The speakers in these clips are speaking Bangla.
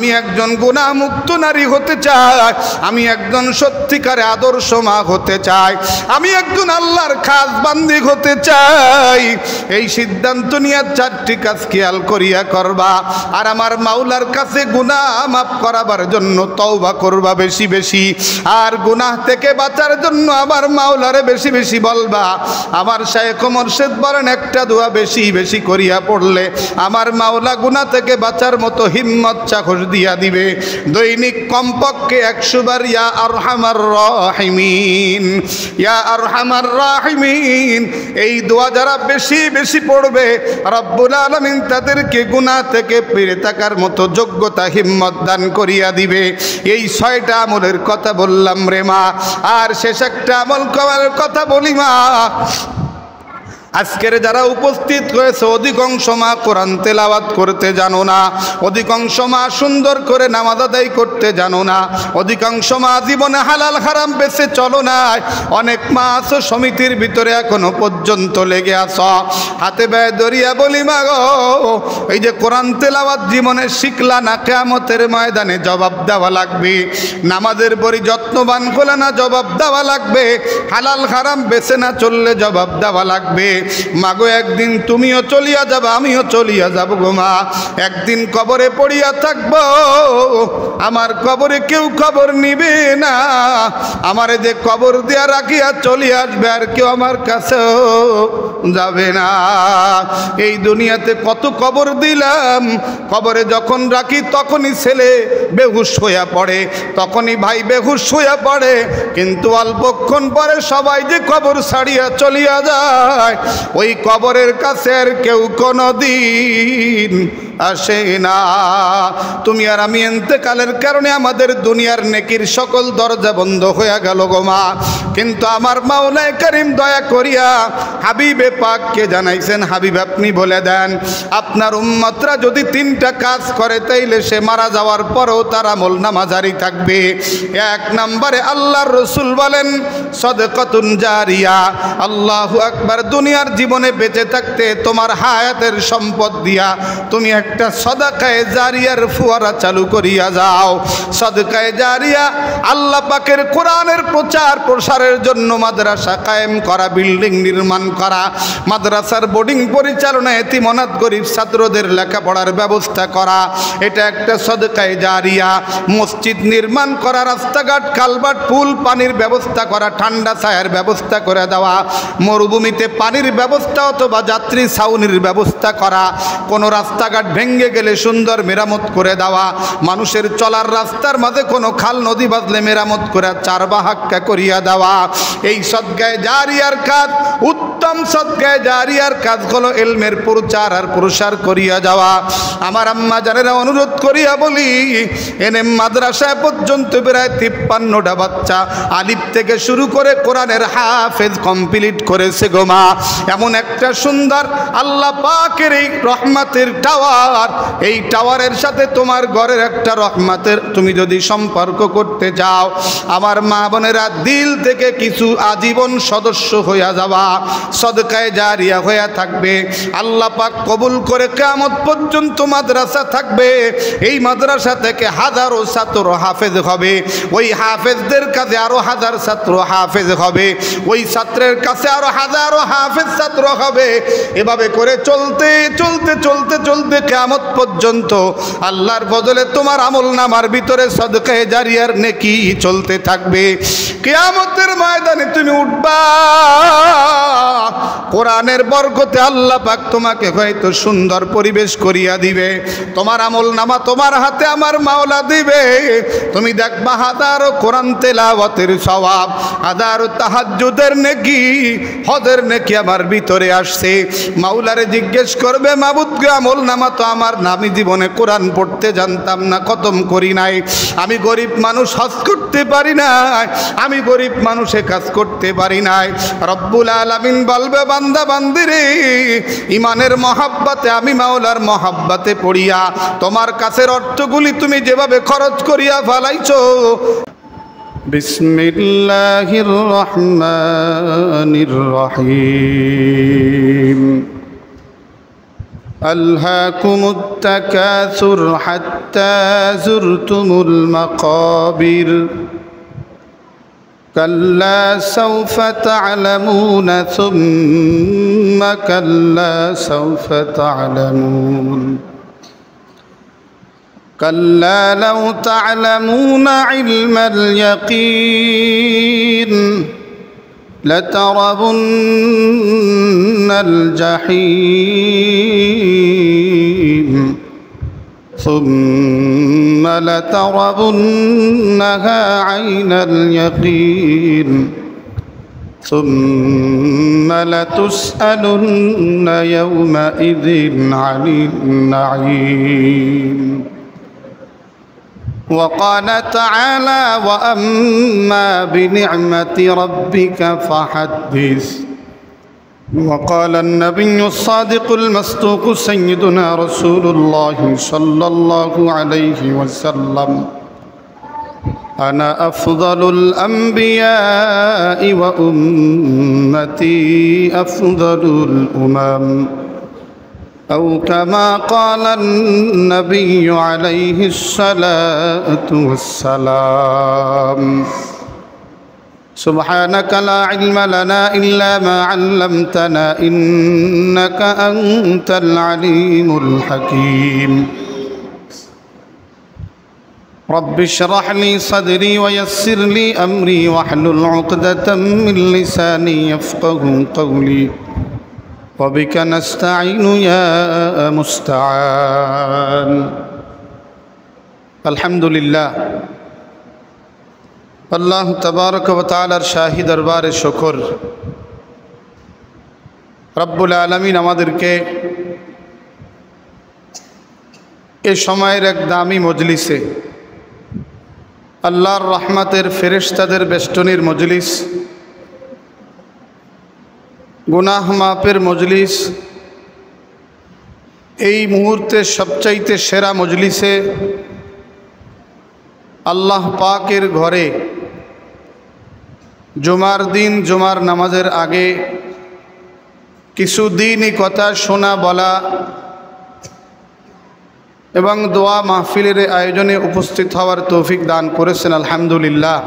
আমি একজন গুনাহমুক্ত নারী হতে চাই, আমি একজন সত্যিকারে আদর্শ মা হতে চাই, আমি একজন আল্লাহর খাস বান্দি হতে চাই। এই সিদ্ধান্ত নিয়ে 4টি কাজ খেয়াল করিয়া করবা। আর আমার মাওলার কাছে গুনাহ মাফ করাবার জন্য তওবা করবা বেশি বেশি। আর গুনাহ থেকে বাঁচার জন্য আমার মাওলারে বেশি বেশি বলবা। আমার শায়েখ মুর্শিদ বলেন, একটা দোয়া বেশি বেশি করিয়া পড়লে আমার মাওলা গুনাহ থেকে বাঁচার মতো হিম্মত চাকর দিয়া দিবে। দৈনিক কমপক্ষে 100 বার ইয়া আরহামার রাহিমিন, ইয়া আরহামার রাহিমিন, এই দোয়া যারা বেশি বেশি পড়বে রব্বুল আলামিন তাদেরকে গুনাহ থেকে ফিরে থাকার মতো যোগ্যতা হিম্মত দান করিয়া দিবে। এই 6টা আমলের কথা বললাম রে মা। আর শেষ একটা আমল করার কথা বলি মা। আজকের যারা উপস্থিত হয়েছে অধিকাংশ মা কোরআন তেলাওয়াত করতে জানো না, অধিকাংশ মা সুন্দর করে নামাজ আদায় করতে জানো না, অধিকাংশ মা জীবনে হালাল হারাম বেঁচে চলো না। অনেক মা আছো সমিতির ভিতরে এখনো পর্যন্ত লেগে আছো। হাতে ব্যয় দরিয়া বলি মা গো, এই যে কোরআন তেলাওয়াত জীবনে শিখলা না, কিয়ামতের ময়দানে জবাব দেওয়া লাগবে। নামাজের পরই যত্নবান হলে না, জবাব দেওয়া লাগবে। হালাল হারাম বেঁচে না চললে জবাব দেওয়া লাগবে। মাগো একদিন তুমিও চলিয়া যাবে, আমিও চলিয়া যাব গো মা। একদিন কবরে পড়িয়া থাকবো, আমার কবরে কেউ খবর নিবে না। আমারে যে কবর দিয়া রাখিয়া চলিয়া আসবে, আর কেউ আমার কাছেও যাবে না। এই দুনিয়াতে কত কবর দিলাম, কবরে যখন রাখি তখনই ছেলে বেহুশ হইয়া পড়ে, তখনই ভাই বেহুশ হইয়া পড়ে, কিন্তু অল্পক্ষণ পরে সবাই যে কবর ছাড়িয়া চলিয়া যায়, ওই কবরের কাছে আর কেউ কোনদিন আসে না। তুমি আর আমি ইন্তেকালের কারণে আমাদের দুনিয়ার নেকির সকল দরজা বন্ধ হয়ে গেল গো মা। কিন্তু আমার মাওলায়ে কারীম দয়া করিয়া হাবিবে পাককে জানাইছেন, হাবিব আপনি বলে দেন আপনার উম্মতরা যদি 3টা কাজ করে তাইলে সে মারা যাওয়ার পরেও তার আমল নামা জারি থাকবে। 1 নম্বরে আল্লাহর রাসূল বলেন সাদাকাতুন জারিয়া। আল্লাহু আকবার। দুনিয়ার জীবনে বেঁচে থাকতে তোমার হায়াতের সম্পদ দিয়া তুমি একটা সাদাকায়ে জারিয়ার ফুয়ারা চালু করিয়া যাও। সাদাকায়ে জারিয়া আল্লাহ পাকের কোরআনের প্রচার প্রসারের জন্য মাদ্রাসা কায়েম করা, বিল্ডিং নির্মাণ করা, মাদ্রাসার বোর্ডিং পরিচালনা, এতিম অনাথ গরিব ছাত্রদের লেখাপড়ার ব্যবস্থা করা, এটা একটা সাদাকায়ে জারিয়া। মসজিদ নির্মাণ করা, রাস্তাঘাট কালভার্ট পুল পানির ব্যবস্থা করা, ঠান্ডা ছায়ার ব্যবস্থা করে দেওয়া, মরুভূমিতে পানির ব্যবস্থা অথবা যাত্রী ছাউনির ব্যবস্থা করা, কোনো রাস্তাঘাট ভেঙে গেলে সুন্দর মেরামত করে দেওয়া, মানুষের চলার রাস্তার মাঝে কোনো খাল নদী বাঁধলে মেরামত করে 4 বাহাক্কা করিয়া দেওয়া। এই সদকায়ে জারিয়ার কাজ, উত্তম সদকায়ে জারিয়ার কাজ হলো ইলমের প্রচার আর প্রসার করিয়া যাওয়া। আমার আম্মা জানেরা অনুরোধ করিয়া বলি, এনে মাদ্রাসায় পর্যন্ত প্রায় 53টা বাচ্চা আলিফ থেকে শুরু করে কোরআনের হাফেজ কমপ্লিট করেছে গো মা। এমন একটা সুন্দর আল্লাহ পাকের এই রহমতের টাওয়ার, এই টাওয়ারের সাথে তোমার ঘরের একটা রহমতের তুমি যদি সম্পর্ক করতে যাও, আমার মা বোনেরা দিল থেকে কিছু আজীবন সদস্য হইয়া যাওয়া, সদকায়ে জারিয়া হইয়া থাকবে। আল্লাহ পাক কবুল করে কিয়ামত পর্যন্ত মাদ্রাসা থাকবে। এই মাদ্রাসা থেকে হাজারো ছাত্র হাফেজ হবে, ওই হাফেজদের কাছে আরো 1000 ছাত্র হাফেজ হবে, ওই ছাত্রের কাছে আরো হাজারো হাফেজ ছাত্র হবে। এভাবে করে চলতে চলতে চলতে চলতে কিয়ামত পর্যন্ত আল্লাহর বদলে তোমার আমল নামার ভিতরে সদকায়ে জারিয়ার নেকি চলতে থাকবে। কিয়ামতের ময়দানে তুমি উঠবা, কোরআনের বরকতে আল্লাহ পাক তোমাকে হয়তো সুন্দর পরিবেশ করিয়া দিবে, তোমার আমল নামা তোমার হাতে আমার মাওলা দিবে। তুমি দেখবা হাজারো কোরআন তেলাওয়াতের সওয়াব, হাজারো তাহাজ্জুদের নেকি, হজের নেকি আমার ভিতরে আসছে। মাওলারে জিজ্ঞেস করবে, মাবুদ গে আমল নামা তো আমার না, আমি জীবনে কোরআন পড়তে জানতাম না, খতম করি নাই, আমি গরিব মানুষ হজ করতে পারি নাই, আমি গরিব মানুষে কাজ করতে পারি নাই। রব্বুল আলামিন বলবে, বান্দা বান্দিরে ইমানের মহাব্বতে আমি মাওলার মহাব্বতে পড়িয়া তোমার কাছের অর্থগুলি তুমি যেভাবে খরচ করিয়া ফেলাইছো, বিসমিল্লাহির রহমানির রহিম। ألهاكم التكاثر حتى زرتم المقابر كلا سوف تعلمون ثم كلا سوف تعلمون كلا لو تعلمون علم اليقين لترون الجحيم ثم لترونها عين اليقين ثم لتسألن يومئذ عن النعيم وقال تعالى وأما بنعمة ربك فحدث وقال النبي الصادق المصدوق سيدنا رسول الله صلى الله عليه وسلم أنا أفضل الأنبياء وأمتي أفضل الأمم أو كما قال النبي عليه الصلاة والسلام سبحانك لا علم لنا إلا ما علمتنا إنك أنت العليم الحكيم رب اشرح لي صدري ويسر لي أمري واحلل عقدة من لساني يفقه قولي وبك نستعين يا مستعان الحمد لله আল্লাহ তাবারক ওয়া তাআলার শাহী দরবারে শুকর রব্বুল আলামিন আমাদেরকে এই সময়ের এক দামি মজলিসে আল্লাহর রহমতের ফেরেশতাদের বেষ্টনীর মজলিস গুনাহ মাফের মজলিস এই মুহূর্তে সবচাইতে সেরা মজলিসে আল্লাহ পাকের ঘরে জুমার দিন জুমার নামাজের আগে কিছু দিনই কথা শোনা বলা এবং দোয়া মাহফিলের আয়োজনে উপস্থিত হওয়ার তৌফিক দান করেছেন আলহামদুলিল্লাহ।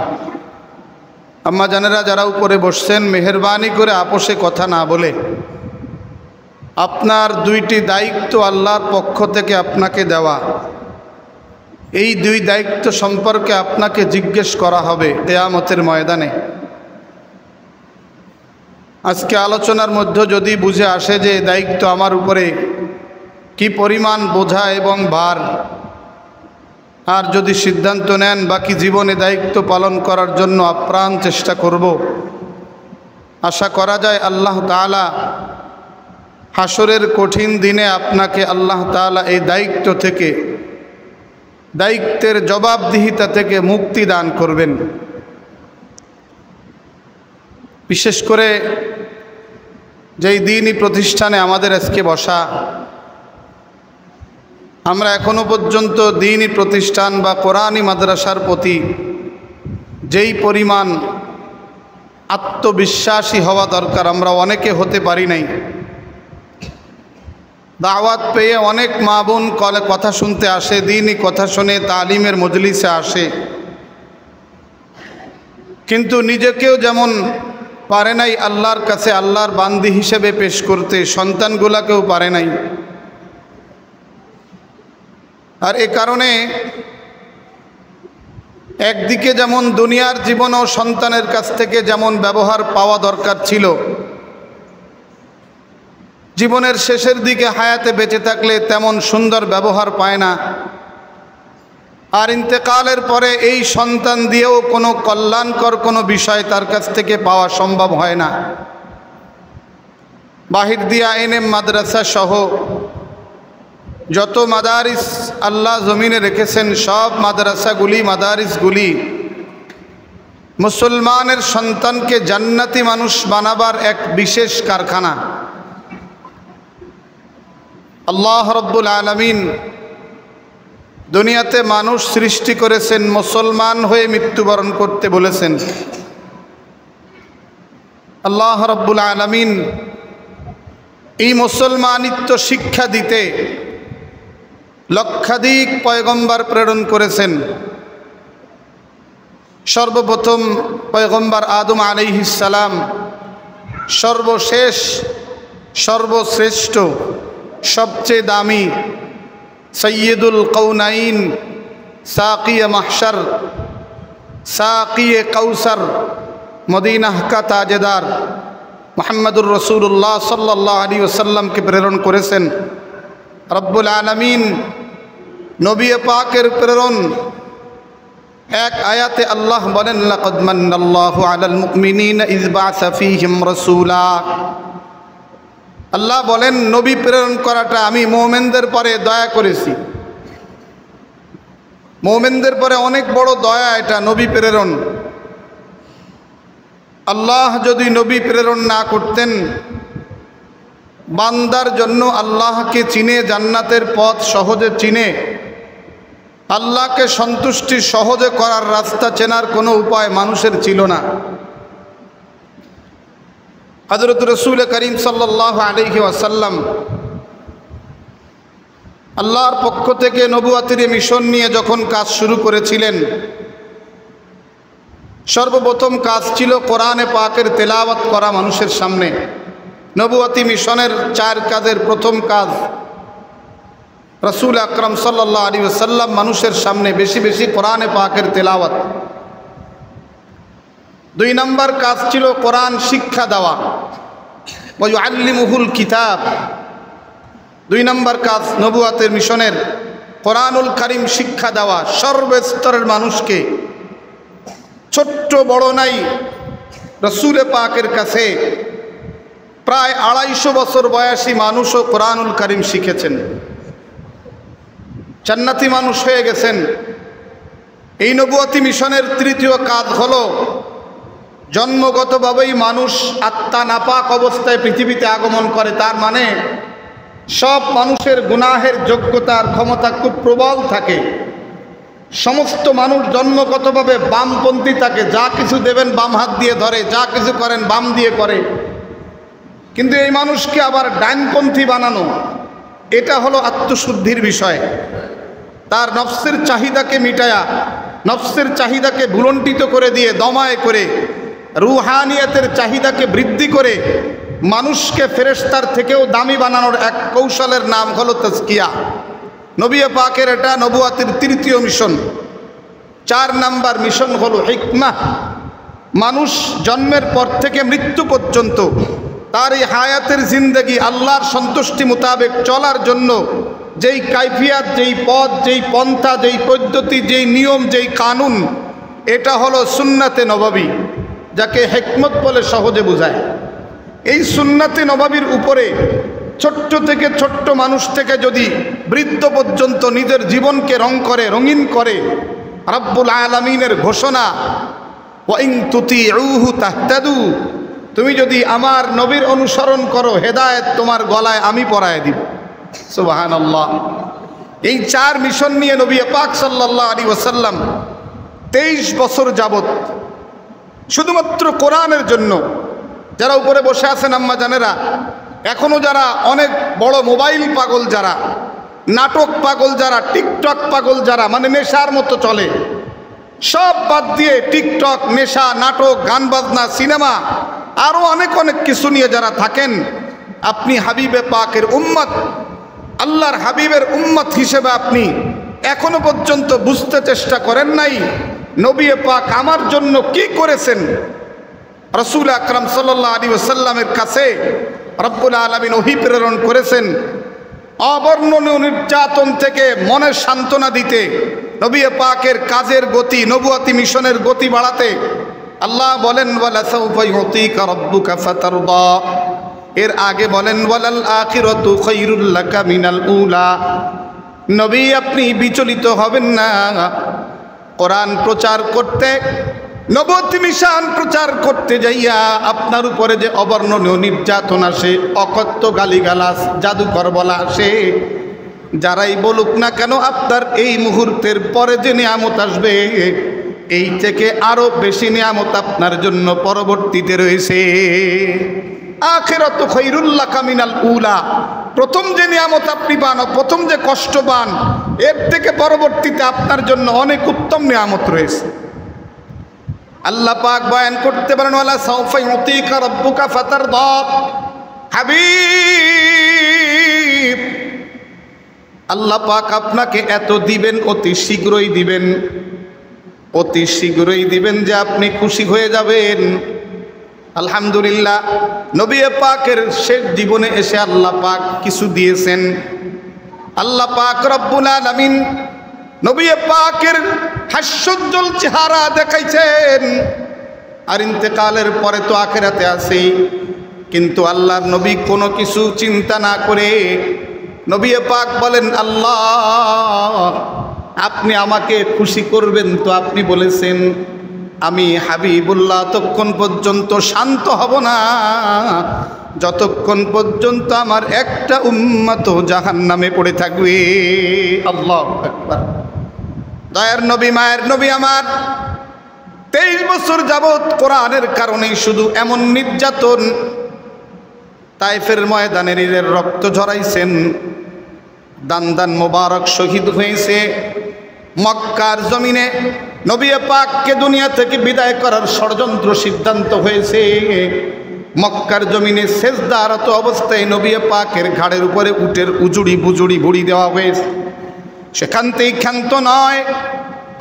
আম্মা জানেরা যারা উপরে বসছেন মেহেরবানি করে আপোষে কথা না বলে আপনার দুইটি দায়িত্ব আল্লাহর পক্ষ থেকে আপনাকে দেওয়া, এই দুই দায়িত্ব সম্পর্কে আপনাকে জিজ্ঞেস করা হবে কিয়ামতের ময়দানে। আজকে আলোচনার মধ্যে যদি বুঝে আসে যে দায়িত্ব আমার উপরে কি পরিমাণ বোঝা এবং ভার, আর যদি সিদ্ধান্ত নেন বাকি জীবনে দায়িত্ব পালন করার জন্য আপ্রাণ চেষ্টা করব, আশা করা যায় আল্লাহ তাআলা হাসরের কঠিন দিনে আপনাকে আল্লাহ তাআলা এই দায়িত্ব থেকে, দায়িত্বের জবাবদিহিতা থেকে মুক্তি দান করবেন। বিশেষ করে যেই দিনই প্রতিষ্ঠানে আমাদের আজকে বসা, আমরা এখনো পর্যন্ত দিনই প্রতিষ্ঠান বা কোরআনী মাদ্রাসার প্রতি যেই পরিমাণ আত্মবিশ্বাসী হওয়া দরকার আমরা অনেকে হতে পারি নাই। দাওয়াত পেয়ে অনেক মা বোন কথা শুনতে আসে, দিনই কথা শুনে তালিমের মজলিসে আসে, কিন্তু নিজেকেও যেমন পারে নাই আল্লাহর কাছে আল্লাহর বান্দি হিসেবে পেশ করতে, সন্তানগুলাকেও পারে নাই। আর এ কারণে একদিকে যেমন দুনিয়ার জীবন ও সন্তানের কাছ থেকে যেমন ব্যবহার পাওয়া দরকার ছিল, জীবনের শেষের দিকে হায়াতে বেঁচে থাকলে তেমন সুন্দর ব্যবহার পায় না, আর ইন্তেকালের পরে এই সন্তান দিয়েও কোনো কল্যাণকর কোনো বিষয় তার কাছ থেকে পাওয়া সম্ভব হয় না। বাহির দিয়া এনএম মাদ্রাসা সহ যত মাদারিস আল্লাহ জমিনে রেখেছেন সব মাদ্রাসাগুলি মাদারিসগুলি মুসলমানের সন্তানকে জান্নাতি মানুষ বানাবার এক বিশেষ কারখানা। আল্লাহ রব্বুল আলামিন দুনিয়াতে মানুষ সৃষ্টি করেছেন মুসলমান হয়ে মৃত্যুবরণ করতে বলেছেন। আল্লাহ রব্বুল আলামিন এই মুসলমানিত্ব শিক্ষা দিতে লক্ষাধিক পয়গম্বর প্রেরণ করেছেন। সর্বপ্রথম পয়গম্বর আদম আলাইহিস সালাম, সর্বশেষ সর্বশ্রেষ্ঠ সবচেয়ে দামি সৈয়দুল কৌনাইন, সাকিয়ে মাহশর, সাকিয়ে কাউসার, মদিনাহ কা তাজেদার মুহাম্মদুর রাসূলুল্লাহ সাল্লাল্লাহু আলাইহি ওয়াসাল্লামকে প্রেরণ করেছেন। রব্বুল আলামিন নবী পাকের প্রেরণ এক আয়াতে আল্লাহ বলেন, লাকাদ মান্নাল্লাহু আলাল মুমিনিনা ইয বা'সা ফীহিম রাসূলা। আল্লাহ বলেন নবী প্রেরণ করাটা আমি মুমিনদের পরে দয়া করেছি। মুমিনদের পরে অনেক বড় দয়া এটা নবী প্রেরণ। আল্লাহ যদি নবী প্রেরণ না করতেন, বান্দার জন্য আল্লাহকে চিনে জান্নাতের পথ সহজে চিনে আল্লাহকে সন্তুষ্টি সহজে করার রাস্তা চেনার কোনো উপায় মানুষের ছিল না। হযরত রাসূল করিম সাল্লাল্লাহু আলাইহি ওয়াসাল্লাম আল্লাহর পক্ষ থেকে নবুয়তের মিশন নিয়ে যখন কাজ শুরু করেছিলেন, সর্বপ্রথম কাজ ছিল কোরআনে পাকের তেলাওয়াত করা মানুষের সামনে। নবুয়তি মিশনের 4 কাজের প্রথম কাজ রাসূল আকরাম সাল্লাল্লাহু আলাইহি ওয়াসাল্লাম মানুষের সামনে বেশি বেশি কোরআনে পাকের তেলাওয়াত। 2 নম্বর কাজ ছিল কোরআন শিক্ষা দেওয়া, ওয়া ইউআল্লিমুহুল কিতাব। 2 নম্বর কাজ নবুয়তের মিশনের কোরআনুল কারীম শিক্ষা দেওয়া সর্বস্তরের মানুষকে। ছোট্ট বড় নাই, রাসূল পাকের কাছে প্রায় 250 বছর বয়সী মানুষও কোরআনুল কারীম শিখেছেন, জান্নাতি মানুষ হয়ে গেছেন। এই নবুয়তি মিশনের তৃতীয় কাজ হলো জন্মগতভাবেই মানুষ আত্মা নাপাক অবস্থায় পৃথিবীতে আগমন করে। তার মানে সব মানুষের গুনাহের যোগ্যতার ক্ষমতা খুব প্রবল থাকে। সমস্ত মানুষ জন্মগতভাবে বামপন্থী থাকে, যা কিছু দেবেন বাম হাত দিয়ে ধরে, যা কিছু করেন বাম দিয়ে করে। কিন্তু এই মানুষকে আবার ডাইনপন্থী বানানো, এটা হলো আত্মশুদ্ধির বিষয়। তার নফসের চাহিদাকে মিটায়া, নফসের চাহিদাকে ভুলণ্ঠিত করে দিয়ে দমায় করে রুহানিয়াতের চাহিদাকে বৃদ্ধি করে মানুষকে ফেরেশতার থেকেও দামি বানানোর এক কৌশলের নাম হলো তাজকিয়া। নবী পাকের এটা নবুয়তের তৃতীয় মিশন। 4 নাম্বার মিশন হলো হিকমা। মানুষ জন্মের পর থেকে মৃত্যু পর্যন্ত তার এই হায়াতের জিন্দেগি আল্লাহর সন্তুষ্টি মোতাবেক চলার জন্য যেই কাইফিয়াত, যেই পথ, যেই পন্থা, যেই পদ্ধতি, যেই নিয়ম, যেই কানুন, এটা হলো সুন্নাতে নববী, যাকে হিকমত বলে সহজে বোঝায়। এই সুন্নাতে নববীর উপরে ছোট্ট থেকে ছোট্ট মানুষ থেকে যদি বৃদ্ধ পর্যন্ত নিজের জীবনকে রঙিন করে রব্বুল আলামিনের ঘোষণা, ওয়া ইন তুতিউহু তাহতাদু, তুমি যদি আমার নবীর অনুসরণ করো হেদায়েত তোমার গলায় আমি পরায় দিব। সুবহানাল্লাহ। এই 4 মিশন নিয়ে নবী পাক সাল্লাল্লাহু আলাইহি ওয়াসাল্লাম 23 বছর যাবত শুধুমাত্র কোরআনের জন্য, যারা উপরে বসে আছেন আম্মা জানেরা, এখনো যারা অনেক বড় মোবাইল পাগল, যারা নাটক পাগল, যারা টিকটক পাগল, যারা মানে নেশার মতো চলে, সব বাদ দিয়ে টিকটক, নেশা, নাটক, গান বাজনা, সিনেমা আরও অনেক অনেক কিছু নিয়ে যারা থাকেন, আপনি হাবিবে পাকের উম্মত, আল্লাহর হাবিবের উম্মত হিসেবে আপনি এখনো পর্যন্ত বুঝতে চেষ্টা করেন নাই নবী পাক আমার জন্য কি করেছেন। রাসূল আকরাম সাল্লাল্লাহু আলাইহি ওয়াসাল্লামের কাছে রব্বুল আলামিন ওহী প্রেরণ করেছেন অবর্ণনীয় নির্যাতন থেকে মনের সান্ত্বনা দিতে, নবী পাকের কাজের গতি, নবুয়তি মিশনের গতি বাড়াতে। আল্লাহ বলেন ওয়ালা সাউফা ইউতিকা রাব্বুকা ফাতারদা, এর আগে বলেন ওয়ালাল আখিরাতু খায়রুল লাকা মিনাল উলা। নবী আপনি বিচলিত হবেন না। কোরআন প্রচার করতে, নবুয়তি মিশন প্রচার করতে যাইয়া আপনার উপরে যে অবর্ণনীয় নির্যাতন আসে, অকথ্য গালিগালাজ, জাদুকর বলা আসে, যারাই বলুক না কেন আপনার এই মুহূর্তের পরে যে নিয়ামত আসবে এই থেকে আরো বেশি নিয়ামত আপনার জন্য পরবর্তীতে রয়েছে। আখিরাতু খায়রুল লাকা মিনাল উলা, প্রথম যে নিয়ামত আপনি পান, প্রথম যে কষ্ট পান, এর থেকে পরবর্তীতে আপনার জন্য অনেক উত্তম নিয়ামত রয়েছে। আল্লাহ পাক বয়ান করতে পারেন, ওয়ালা সাউফা ইউতিকা রাব্বুকা ফাতারদা। হাবিব, আল্লাহ পাক আপনাকে এত দিবেন, অতি শীঘ্রই দিবেন, অতি শীঘ্রই দিবেন যে আপনি খুশি হয়ে যাবেন। আলহামদুলিল্লাহ, নবী পাকের শেষ জীবনে এসে আল্লাহ পাক কিছু দিয়েছেন। আল্লাহ পাক রব্বুল আলামিন নবী পাকের হাস্যোজ্জ্বল চেহারা দেখাইছেন। আর ইন্তেকালের পরে তো আখিরাতে আছেই, কিন্তু আল্লাহর নবী কোনো কিছু চিন্তা না করে নবী পাক বলেন, আল্লাহ আপনি আমাকে খুশি করবেন, তো আপনি বলেছেন আমি হাবিবুল্লাহ ততক্ষণ পর্যন্ত শান্ত হব না যতক্ষণ পর্যন্ত আমার একটা উম্মত জাহান্নামে পড়ে থাকবে। আল্লাহু আকবার। দয়ার নবী, মায়ের নবী আমার 23 বছর যাবৎ কোরআনের কারণে শুধু এমন নির্যাতন, তাইফের ময়দানে নিজের রক্ত ঝরাইছেন, দান দান মোবারক শহীদ হয়েছে। মক্কার জমিনে নবী পাককে দুনিয়া থেকে বিদায় করার ষড়যন্ত্র সিদ্ধান্ত হয়েছে। মক্কার জমিনে সেজদারত অবস্থায় নবী পাকের ঘাড়ের উপরে উটের উজুড়ি বুজুড়ি বুড়ি দেওয়া হয়েছে। সেখান থেকে ক্ষান্ত নয়,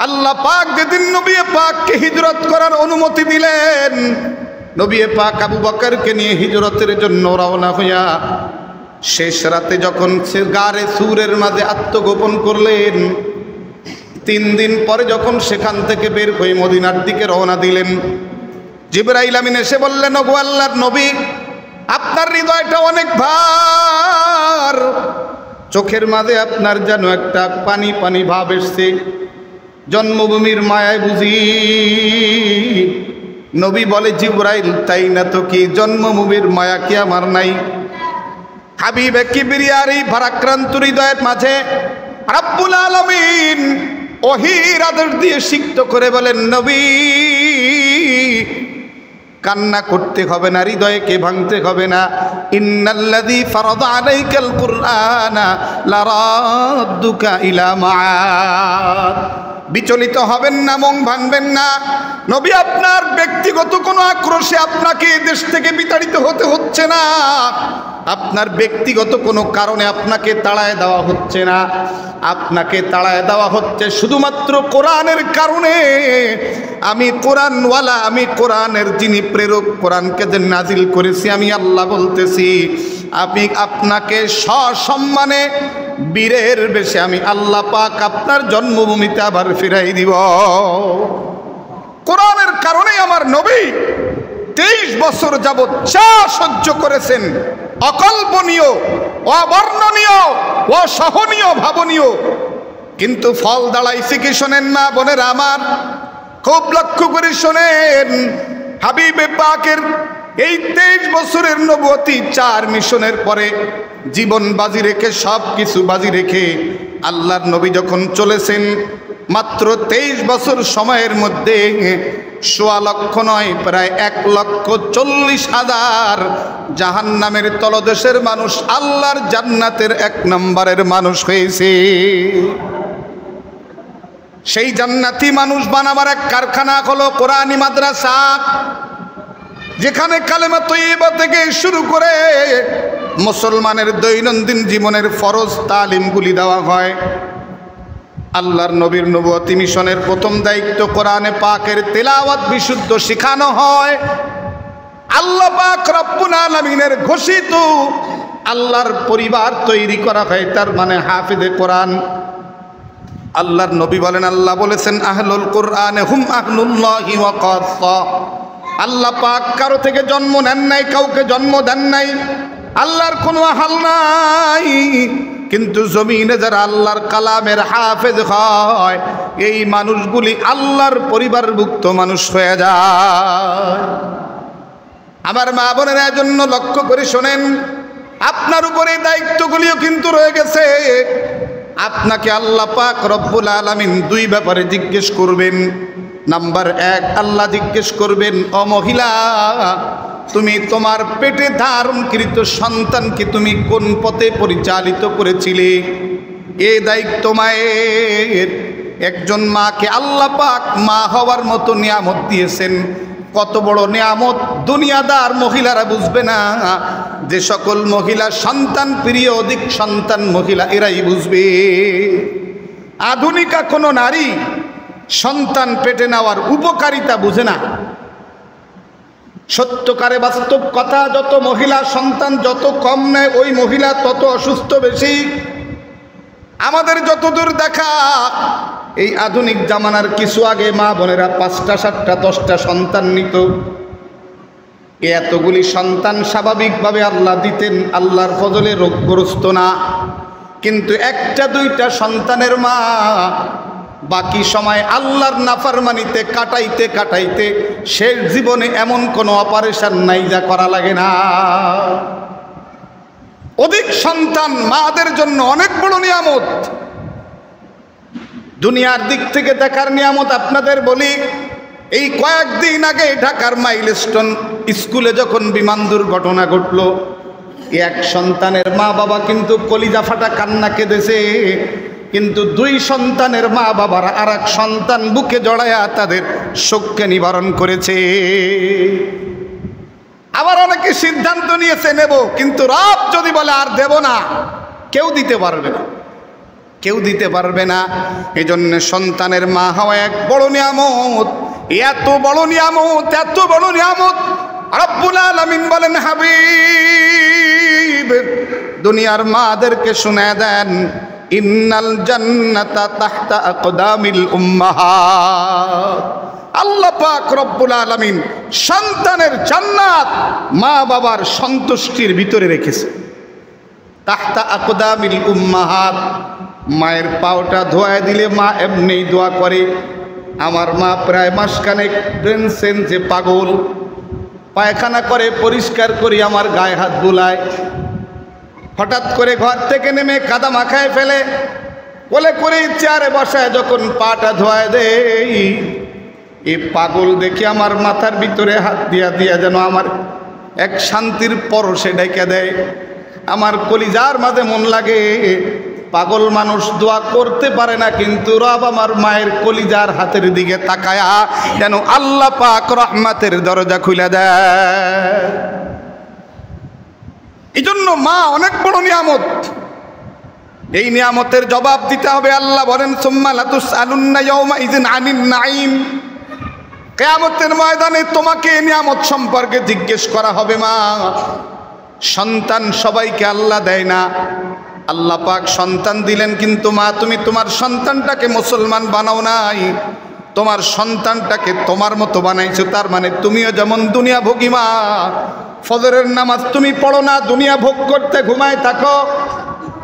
আল্লাহ পাক যেদিন নবী পাককে হিজরত করার অনুমতি দিলেন, নবী পাক আবু বকরকে নিয়ে হিজরতের জন্য রওনা হইয়া শেষ রাতে যখন সে গারে সুরের মাঝে আত্মগোপন করলেন, 3 দিন পরে যখন সেখান থেকে বের হয়ে মদিনার দিকে রওনা দিলেন, জিবরাইল আমিন এসে বললেন, ওগো আল্লাহর নবী, আপনার হৃদয়টা অনেক ভার, চোখের মাঝে আপনার যেন একটা পানি পানি ভাব এসছে, জন্মভূমির মায়ায় বুঝি? নবী বলে, জিবরাইল তাই না তো কি, জন্মভূমির মায়া কি আমার নাই? হাবিবে কিবরিয়ার এই ভারাক্রান্ত হৃদয়ের মাঝে রব্বুল আলামিন ওহীর আদেশ দিয়ে সিক্ত করে বলেন, নবী কান্না করতে হবে না, হৃদয়কে ভাঙতে হবে না। ইন্নাল্লাযী ফারাদা আলাইকাল কুরআনা লারাদ্দুকা ইলা মাআদ। বিচলিত হবেন না, মন ভাঙবেন না। নবী আপনার ব্যক্তিগত কোনো আক্রোশে আপনাকে দেশ থেকে বিতাড়িত হতে হচ্ছে না, আপনার ব্যক্তিগত কোনো কারণে আপনাকে তাড়ায় দেওয়া হচ্ছে না, আপনাকে তাড়ায় দেওয়া হচ্ছে শুধুমাত্র কোরআনের কারণে। আমি কোরআনওয়ালা, আমি কোরআনের যিনি প্রেরক, কোরআনকে যে নাজিল করেছি, আমি আল্লাহ বলতেছি, আমি আপনাকে সসম্মানে বীরের বেশে আমি আল্লাহ পাক আপনার জন্মভূমিতে আবার ফিরাই দিব। কোরআনের কারণে আমার নবী 23 বছর যাবৎ যা সহ্য করেছেন, অকল্পনীয়, অবর্ণনীয়, অসহনীয়, ভাবনীয়, কিন্তু ফল দাঁড়াইছে কি শোনেন মা বোনেরা আমার, খুব লক্ষ্য করে শোনেন। হাবিবে পাকের এই 23 বছরের নবুয়তি 4 মিশনের পরে জীবন বাজি রেখে, সব কিছু বাজি রেখে আল্লাহর নবী যখন চলেছেন, মাত্র 23 বছর সময়ের মধ্যে 1.25 লক্ষ নয়, প্রায় 1,40,000 জাহান্নামের তলদেশের মানুষ আল্লাহর জান্নাতের 1 নম্বরের মানুষ হয়েছে। সেই জান্নাতি মানুষ বানাবার এক কারখানা হলো কোরআনী মাদ্রাসা, যেখানে কালেমা তৈয়বা থেকে শুরু করে মুসলমানের দৈনন্দিন জীবনের ফরজ তালিমগুলি দেওয়া হয়। আল্লাহর নবীর নবুয়তি মিশনের প্রথম দায়িত্ব কোরআনে পাকের তেলাওয়াত বিশুদ্ধ শেখানো হয়। আল্লাহ পাক রব্বুল আলামিনের ঘোষিত আল্লাহর পরিবার তৈরি করা হয়, তার মানে হাফিজে কোরআন। আল্লাহর নবী বলেন, আল্লাহ বলেছেন, আহলুল কোরআনে হুম আহলুল্লাহি ওয়া খাসসা। আল্লাহ পাক কারো থেকে জন্ম নেন নাই, কাউকে জন্ম দেন নাই, আল্লাহর কোনো আহাল নাই, কিন্তু জমিনে যারা আল্লাহর কালামের হাফেজ হয়, এই মানুষগুলি আল্লাহর পরিবারভুক্ত মানুষ হয়ে যায়। আমার মা বোনেরা জন্য লক্ষ্য করে শোনেন, আপনার উপরে দায়িত্বগুলিও কিন্তু রয়ে গেছে। আপনাকে আল্লাহ পাক রব্বুল আলামিন 2 ব্যাপারে জিজ্ঞেস করবেন। নাম্বার 1, আল্লাহ জিজ্ঞেস করবেন, ও মহিলা তুমি তোমার পেটে ধারণকৃত সন্তানকে তুমি কোন পথে পরিচালিত করেছিলে। এ দায়িত্ব মায়ের। একজন মাকে আল্লাহ পাক মা হওয়ার মতো নিয়ামত দিয়েছেন। কত বড় নিয়ামত দুনিয়াদার মহিলারা বুঝবে না, যে সকল মহিলা সন্তান প্রিয়, অধিক সন্তান মহিলা, এরাই বুঝবে। আধুনিকা কোনো নারী সন্তান পেটে নেওয়ার উপকারিতা বুঝে না। সত্যকারে বাস্তব কথা, যত মহিলা সন্তান যত কম নেয় ওই মহিলা তত অসুস্থ বেশি। আমাদের যতদূর দেখা, এই আধুনিক জামানার কিছু আগে মা বোনেরা 5টা 7টা 10টা সন্তান নিত। এতগুলি সন্তান স্বাভাবিকভাবে আল্লাহ দিতেন, আল্লাহর ফজলে রোগগ্রস্ত না। কিন্তু 1টা 2টা সন্তানের মা বাকি সময় আল্লাহর নাফরমানিতে কাটাইতে কাটাইতে শেষ জীবনে এমন কোনো অপারেশন নাই যা করা লাগে না। অধিক সন্তান মাদের জন্য অনেক বড় নিয়ামত। দুনিয়ার দিক থেকে দেখার নিয়ামত আপনাদের বলি। এই কয়েকদিন আগে ঢাকার মাইলস্টোন স্কুলে যখন বিমান দুর্ঘটনা ঘটল, এক সন্তানের মা বাবা কিন্তু কলিজা ফাটা কান্না কেঁদেছে। কিন্তু 2 সন্তানের মা বাবারা আর এক সন্তান বুকে জড়ায়া তাদের শোককে নিবারণ করেছে। আবার অনেকে সিদ্ধান্ত নিয়েছে নেব, কিন্তু রব যদি বলে আর দেব না, কেউ দিতে পারবে না, কেউ দিতে পারবে না। এই জন্য সন্তানের মা হওয়া এক বড় নিয়ামত। এত বড় নিয়ামত, এত বড় নিয়ামত রব্বুল আলামিন বলেন, হাবিব দুনিয়ার মাদেরকে শুনায় দেন, ইন্নাল জান্নাতা তাহতা আকদামিল উম্মাহাত। আল্লাহ পাক রব্বুল আলামিন সন্তানের জান্নাত মা বাবার সন্তুষ্টির ভিতরে রেখেছে। তাহতা আকদামিল উম্মাহাত, মায়ের পাওটা ধোয়া দিলে মা এমনি দোয়া করে। আমার মা প্রায় মাসখানেক ব্রেন সেন্সে পাগল, পায়খানা করে পরিষ্কার করি, আমার গায়ে হাত বুলায়। হঠাৎ করে ঘর থেকে নেমে কাদা মাখায় ফেলে, কোলে করে চেয়ারে বসায় যখন পাটা ধোয়া দেই, এই পাগল দেখে আমার মাথার ভিতরে হাত দিয়া দিয়া যেন আমার এক শান্তির পরশে ডেকে দেয়। আমার কলিজার মাঝে মন লাগে, পাগল মানুষ দোয়া করতে পারে না, কিন্তু রব আমার মায়ের কলিজার হাতের দিকে তাকায়া যেন আল্লাহ পাক রহমতের দরজা খুলে দেয়। এই জন্য মা অনেক বড় নিয়ামত। এই নিয়ামতের জবাব দিতে হবে। আল্লাহ বলেন, সুম্মা লাতুসআলুন্না ইয়াওমাইযিন আনিন নাঈম। কিয়ামতের ময়দানে তোমাকে এই নিয়ামত সম্পর্কে জিজ্ঞেস করা হবে। মা সন্তান সবাইকে আল্লাহ দেয় না। আল্লাহ পাক সন্তান দিলেন, কিন্তু মা তুমি তোমার সন্তানটাকে মুসলমান বানাও নাই, তোমার সন্তানটাকে তোমার মতো বানাইছো। তার মানে তুমিও যেমন দুনিয়া ভোগী মা। ফজরের নামাজ তুমি পড়ো না, দুনিয়া ভোগ করতে ঘুমায় থাকো।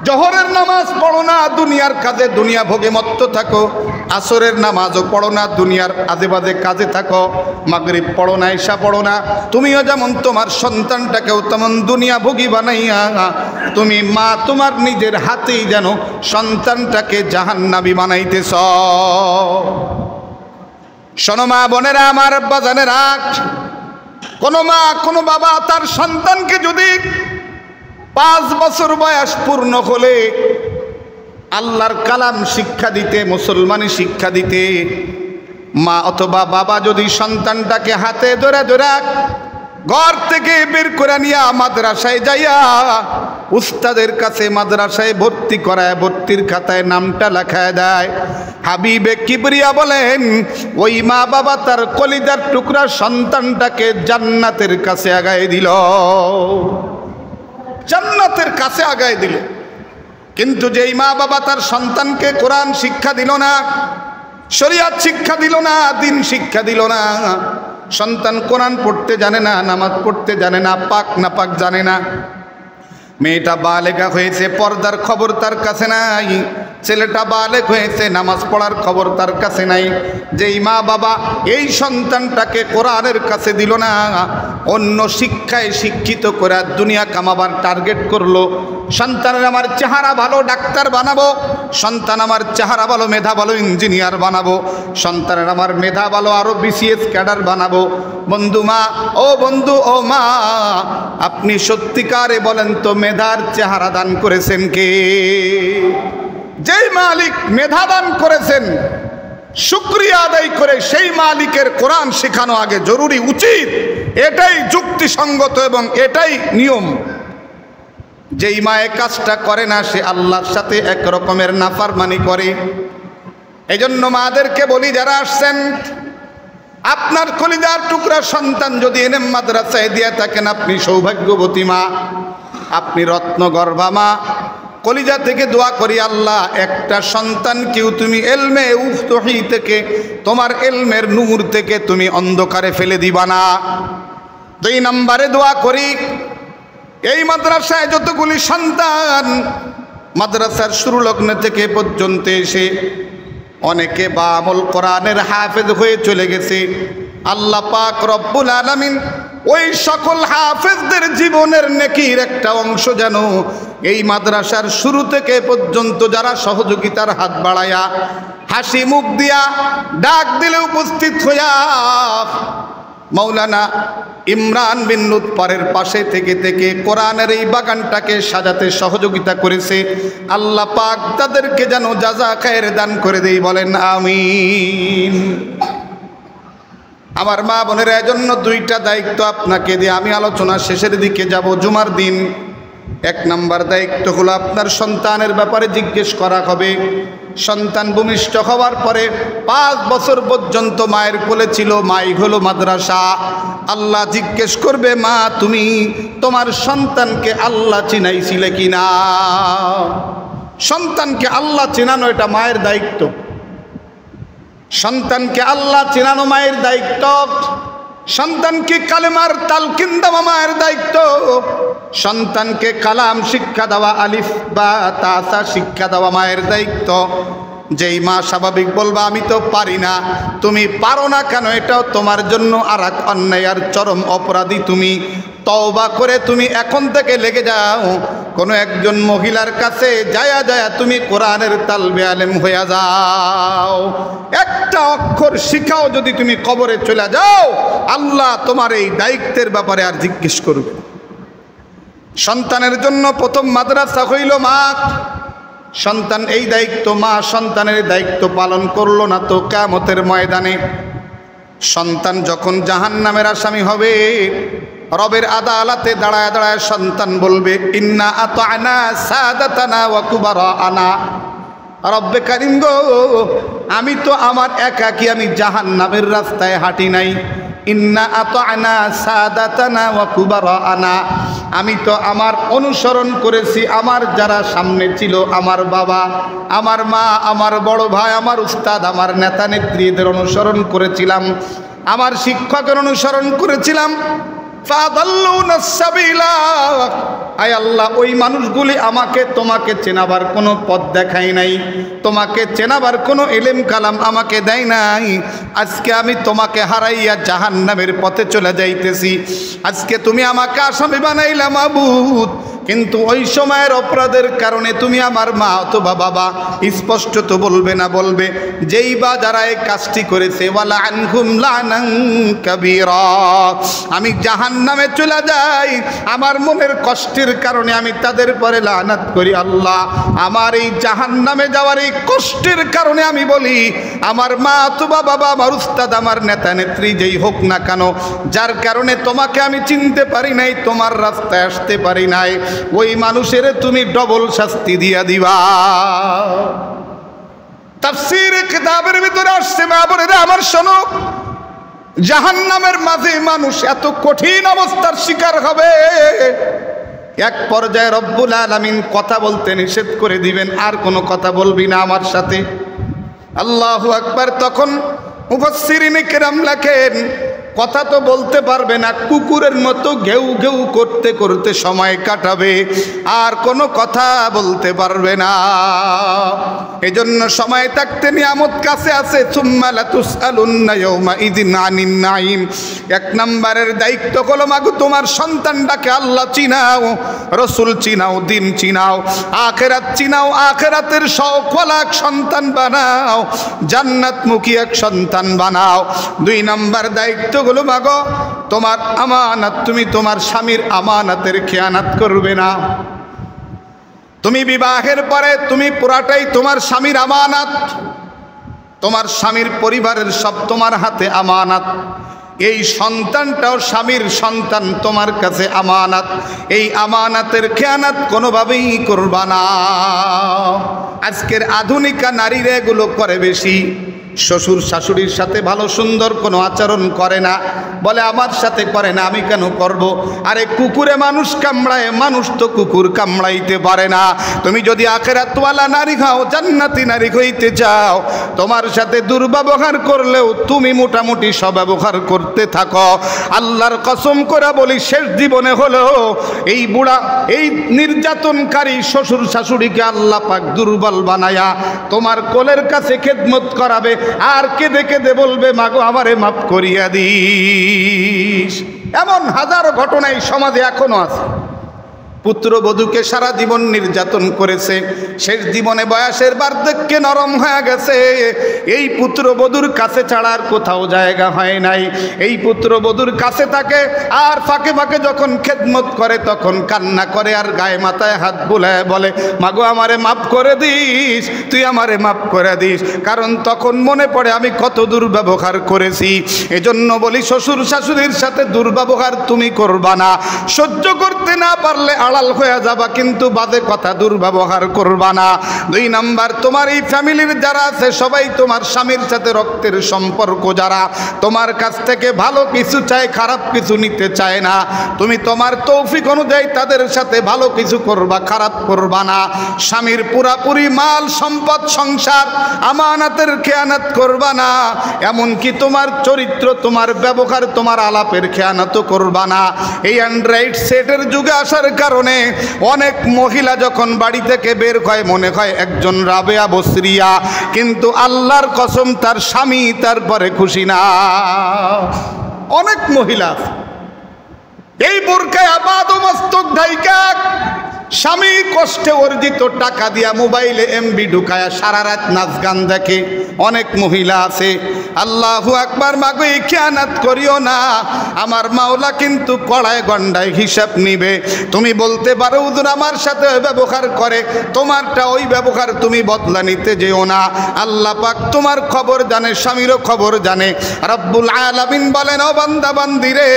জোহরের নামাজ পড়ো না, দুনিয়ার কাজে দুনিয়া ভোগে মত্ত থাকো। আসরের নামাজও পড়ো না, দুনিয়ার আজেবাজে কাজে থাকো। মাগরিব পড়ো না, ইশা পড়ো না। তুমিও যেমন তোমার সন্তানটাকেও তেমন দুনিয়া ভোগী বানাইয়া তুমি মা তোমার নিজের হাতেই যেন সন্তানটাকে জাহান্নামী বানাইতেছ। শোনো মা বোনেরা, আমার বাজানেরা, কোনো মা কোনো বাবা তার সন্তানকে যদি 5 বছর বয়স পূর্ণ হলে আল্লাহর কালাম শিক্ষা দিতে, মুসলমানি শিক্ষা দিতে, মা অথবা বাবা যদি সন্তানটাকে হাতে ধরে ধরে ঘর থেকে বের করে নিয়ে মাদ্রাসায় যাইয়া উস্তাদের কাছে মাদ্রাসায় ভর্তি করায়, ভর্তির খাতায় নামটা লেখায় দেয়, হাবিবে কিবরিয়া বলেন ওই মা বাবা তার কলিজার টুকরা সন্তানটাকে জান্নাতের কাছে আগায় দিল, জান্নাতের কাছে আগায় দিল। কিন্তু যেই মা বাবা তার সন্তানকে কোরআন শিক্ষা দিল না, শরিয়াত শিক্ষা দিল না, দিন শিক্ষা দিল না, সন্তান কোরআন পড়তে জানে না, নামাজ পড়তে জানে না, পাক না পাক জানে না, মেয়েটা বালেগা হয়েছে, পর্দার খবর তার কাছে নাই, ছেলেটা বালেগ হয়েছে, নামাজ পড়ার খবর তার কাছে নাই। যেই মা বাবা এই সন্তানটাকে কোরআনের কাছে দিল না, অন্য শিক্ষায় শিক্ষিত করে দুনিয়া কামাবার টার্গেট করলো। সন্তানের আমার চেহারা ভালো ডাক্তার বানাবো, সন্তান আমার চেহারা ভালো মেধা ভালো ইঞ্জিনিয়ার বানাবো, সন্তানের আমার মেধা ভালো আরো বিসিএস ক্যাডার বানাবো। বন্ধু মা, ও বন্ধু, ও মা, আপনি সত্যিকারে বলেন তো মেধার চেহারা দান করেছেন কে? যেই মালিক মেধা দান করেছেন শুকরিয়া আদায় করে সেই মালিকের কোরআন শেখানো আগে জরুরি, উচিত। এটাই যুক্তিসঙ্গত এবং এটাই নিয়ম। যেই মায়ে কাজটা করে না সে আল্লাহর সাথে এক রকমের নাফরমানি করে। এজন্য মাদেরকে বলি, যারা আসছেন, আপনার কলিজার টুকরা সন্তান যদি এনে মাদ্রাসায় দিয়ে থাকেন, আপনি সৌভাগ্যবতী মা, আপনি রত্নগর্ভা মা। কলিজা থেকে দোয়া করি, আল্লাহ একটা সন্তানকেও তুমি এলমে উফতহি থেকে, তোমার এলমের নূর থেকে তুমি অন্ধকারে ফেলে দিবা না। 2 নম্বরে দোয়া করি, এই মাদ্রাসায় যতগুলি সন্তান মাদ্রাসার শুরু লগ্ন থেকে পর্যন্ত এসে অনেকে বা আমল কোরআনের হাফেজ হয়ে চলে গেছে, আল্লাহ পাক রব্বুল আলামিন ওই সকল হাফেজদের জীবনের নেকির একটা অংশ যেন এই মাদ্রাসার শুরু থেকে পর্যন্ত যারা সহযোগিতার হাত বাড়ায়া হাসি মুখ দিয়া ডাক দিলে উপস্থিত হইয়া মাওলানা ইমরান বিন লুৎফারের পাশে থেকে কোরআনের এই বাগানটাকে সাজাতে সহযোগিতা করেছে, আল্লাহ পাক তাদেরকে যেন জাযা খায়ের দান করে দেই, বলেন আমিন। আমার মা বোনেরা, এজন্য 2টা দায়িত্ব আপনাকে দিয়ে আমি আলোচনা শেষের দিকে যাব। জুমার দিন 1 নম্বর দায়িত্ব হলো আপনার সন্তানের ব্যাপারে জিজ্ঞেস করা হবে। সন্তান ভূমিষ্ঠ হওয়ার পরে 5 বছর পর্যন্ত মায়ের কোলে ছিল, মাই হলো মাদ্রাসা। আল্লাহ জিজ্ঞেস করবে, মা তুমি তোমার সন্তানকে আল্লাহ চিনাইছিলে কিনা? সন্তানকে আল্লাহ চেনানো এটা মায়ের দায়িত্ব। সন্তানকে আল্লাহ চেনানো মায়ের দায়িত্ব। সন্তানকে কালেমার তালকিন দেওয়া মায়ের দায়িত্ব। সন্তানকে কালাম শিক্ষা দেওয়া, আলিফ বা তাসা শিক্ষা দেওয়া মায়ের দায়িত্ব। যেই মা স্বাভাবিক বলবা আমি তো পারি না, তুমি পারো না কেন, এটাও তোমার জন্য আর এক অন্যায় আর চরম অপরাধী। তুমি তওবা করে তুমি এখন থেকে লেগে যাও, কোনো একজন মহিলার কাছে যায়া তুমি কোরআনের তালবে আলেম হইয়া যাও। একটা অক্ষর শিখাও, যদি তুমি কবরে চলে যাও আল্লাহ তোমার এই দায়িত্বের ব্যাপারে আর জিজ্ঞেস করবে। সন্তানের জন্য প্রথম মাদ্রাসা হইল মা। সন্তান এই দায়িত্ব, মা সন্তানের দায়িত্ব পালন করলো না তো কিয়ামতের ময়দানে সন্তান যখন জাহান্নামের আসামি হবে, রবের আদালতে দাঁড়ায় সন্তান বলবে, ইন্না আতা'না সাদাতানা ওয়া কুবারা'না, রব্বে কারীম গো, আমি তো আমার একাকী আমি জাহান্নামের রাস্তায় হাঁটি নাই। ইন্না আতা'না সাদাতানা ওয়া কুবারা'না, আমি তো আমার অনুসরণ করেছি আমার যারা সামনে ছিল, আমার বাবা, আমার মা, আমার বড় ভাই, আমার উস্তাদ, আমার নেতা নেত্রীদের অনুসরণ করেছিলাম, আমার শিক্ষকের অনুসরণ করেছিলাম। ফাদাল্লুনা সাবিলা, আয় আল্লাহ ওই মানুষগুলি আমাকে তোমাকে চেনাবার কোনো পথ দেখায় নাই, তোমাকে চেনাবার কোনো ইলম কালাম আমাকে দেয় নাই। আজকে আমি তোমাকে হারাইয়া জাহান্নামের পথে চলে যাইতেছি। আজকে তুমি আমাকে আসামি বানাইলা মাবুদ, কিন্তু ওই সময়ের অপরাধের কারণে তুমি আমার মা অথবা বাবা, স্পষ্ট তো বলবে না, বলবে যেই বা যারা এই কাজটি করেছে, ওয়ালা আনহুম লানান কাবীরা, আমি জাহান্নামে চলে যাই। আমার মনের কষ্টের কারণে আমি তাদের পরে লানাত করি। আল্লাহ আমার এই জাহান্নামে যাওয়ার এই কষ্টের কারণে আমি বলি, আমার মা অথবা বাবা, আমার উস্তাদ, আমার নেতা নেত্রী যেই হোক না কেন, যার কারণে তোমাকে আমি চিনতে পারি নাই, তোমার রাস্তায় আসতে পারি নাই, ওই মানুষের তুমি ডবল শাস্তি দিয়া দিবা। তাফসীরে কিতাবের ভিতরে আসছে, মা বোনেরা আমার শোনো, জাহান্নামের মাঝে মানুষ এত কঠিন অবস্থার শিকার হবে, এক পর্যায়ে রব্বুল আলামিন কথা বলতে নিষেধ করে দিবেন, আর কোনো কথা বলবি না আমার সাথে। আল্লাহু আকবার। তখন মুফাসসিরিনে কেরাম লেখেন, কথা তো বলতে পারবে না, কুকুরের মতো ঘেউ ঘেউ করতে করতে সময় কাটাবে, আর কোনো কথা বলতে পারবে না। এজন্য সময় থাকতে নিয়ামত কাছে আছে। সুম্মা লাতুসআলুন্না ইয়াউমাইযিন আনিন নাঈম। এক নম্বরের দায়িত্ব হলো মাগো তোমার সন্তানটাকে আল্লাহ চিনাও, রসুল চিনাও, দিন চিনাও, আখিরাত চিনাও, আখিরাতের শওকওয়ালা সন্তান বানাও, জান্নাতমুখী এক সন্তান বানাও। দুই নম্বর দায়িত্ব হলো মাগো তোমার আমানত, তুমি তোমার স্বামীর আমানতের খেয়ানত করবে না। তুমি বিবাহের পরে তুমি পুরাটাই তোমার স্বামীর আমানত, তোমার স্বামীর পরিবারের সব তোমার হাতে আমানত। এই সন্তানটাও স্বামীর সন্তান, তোমার কাছে আমানত। এই আমানতের খেয়ানত কোনোভাবেই করবা না। আজকের আধুনিকা নারীরা এগুলো করে বেশি। শ্বশুর শাশুড়ির সাথে ভালো সুন্দর কোনো আচরণ করে না, বলে আমার সাথে করে না, আমি কেন করব? আরে কুকুরে মানুষ কামড়ায়, মানুষ তো কুকুর কামড়াইতে পারে না। তুমি যদি আখিরাতওয়ালা নারী হও, জান্নাতি নারী হইতে চাও, তোমার সাথে দুর্ব্যবহার করলেও তুমি মোটামুটি সব্যবহার করতে থাকো। আল্লাহর কসম করে বলি, শেষ জীবনে হলো এই বুড়া, এই নির্যাতনকারী শ্বশুর শাশুড়িকে আল্লাহ পাক দুর্বল বানায়া তোমার কোলের কাছে খেদমত করাবে, আর কেঁদে কেঁদে বলবে মাগো আমারে মাফ করিয়া দিস। এমন হাজারো ঘটনা এই সমাজে এখনো আছে। পুত্রবধূকে সারা জীবন নির্যাতন করেছে, শেষ জীবনে বয়সের বার্ধক্যে নরম হয়ে গেছে। এই পুত্রবধূর কাছে ছাড়া আর কোথাও জায়গা হয় নাই। এই পুত্রবধূর কাছে থাকে, আর ফাঁকে ফাঁকে যখন খেদমত করে তখন কান্না করে, আর গায়ে মাথায় হাত বুলায় বলে মাগো আমারে মাফ করে দিস, তুই আমারে মাফ করে দিস। কারণ তখন মনে পড়ে আমি কত দুর্ব্যবহার করেছি। এজন্য বলি, শ্বশুর শাশুড়ির সাথে দুর্ব্যবহার তুমি করবা না। সহ্য করতে না পারলে আড়াল হয়ে যাবা, কিন্তু বাজে কথা দুর্ব্যবহার করবা না। দুই নাম্বার, তোমার এই ফ্যামিলির যারা আছে সবাই তোমার স্বামীর সাথে রক্তের সম্পর্ক, যারা তোমার কাছ থেকে ভালো কিছু চায়, খারাপ কিছু নিতে চায় না। তুমি তোমার তৌফিক অনুযায়ী তাদের সাথে ভালো কিছু করবা, খারাপ করবা না। স্বামীর পুরাপুরি মাল সম্পদ সংসার আমানতের খেয়ানত করবা না। এমনকি তোমার চরিত্র, তোমার ব্যবহার, তোমার আলাপের খেয়ানত করবা না। এই অ্যান্ড্রয়েড সেটের যুগে আসার কারণে অনেক মহিলা যখন বাড়ি থেকে বের হয় মনে হয় একজন রাবেয়া বসরিয়া, কিন্তু আল্লাহর কসম তার স্বামী তারপরে খুশি না। অনেক মহিলা এই বোরকায় আবাদ মস্তক ঢাইকা, স্বামী কষ্টে অর্জিত টাকা দিয়া মোবাইলে এমবি ঢুকায়া সারা রাত নাচ গান দেখে। অনেক মহিলা আছে। আল্লাহু আকবার। মাগো এই খেয়ানত করিও না, আমার মাওলা কিন্তু কড়ায় গন্ডায় হিসাব নিবে। তুমি বলতে পারো হুজুর আমার সাথে ব্যবহার করে, তোমারটা ওই ব্যবহার তুমি বদলা নিতে যেও না। আল্লাহ পাক তোমার খবর জানে, স্বামীরও খবর জানে। রব্বুল আলামিন বলেন, ও বান্দা বান্দিরে,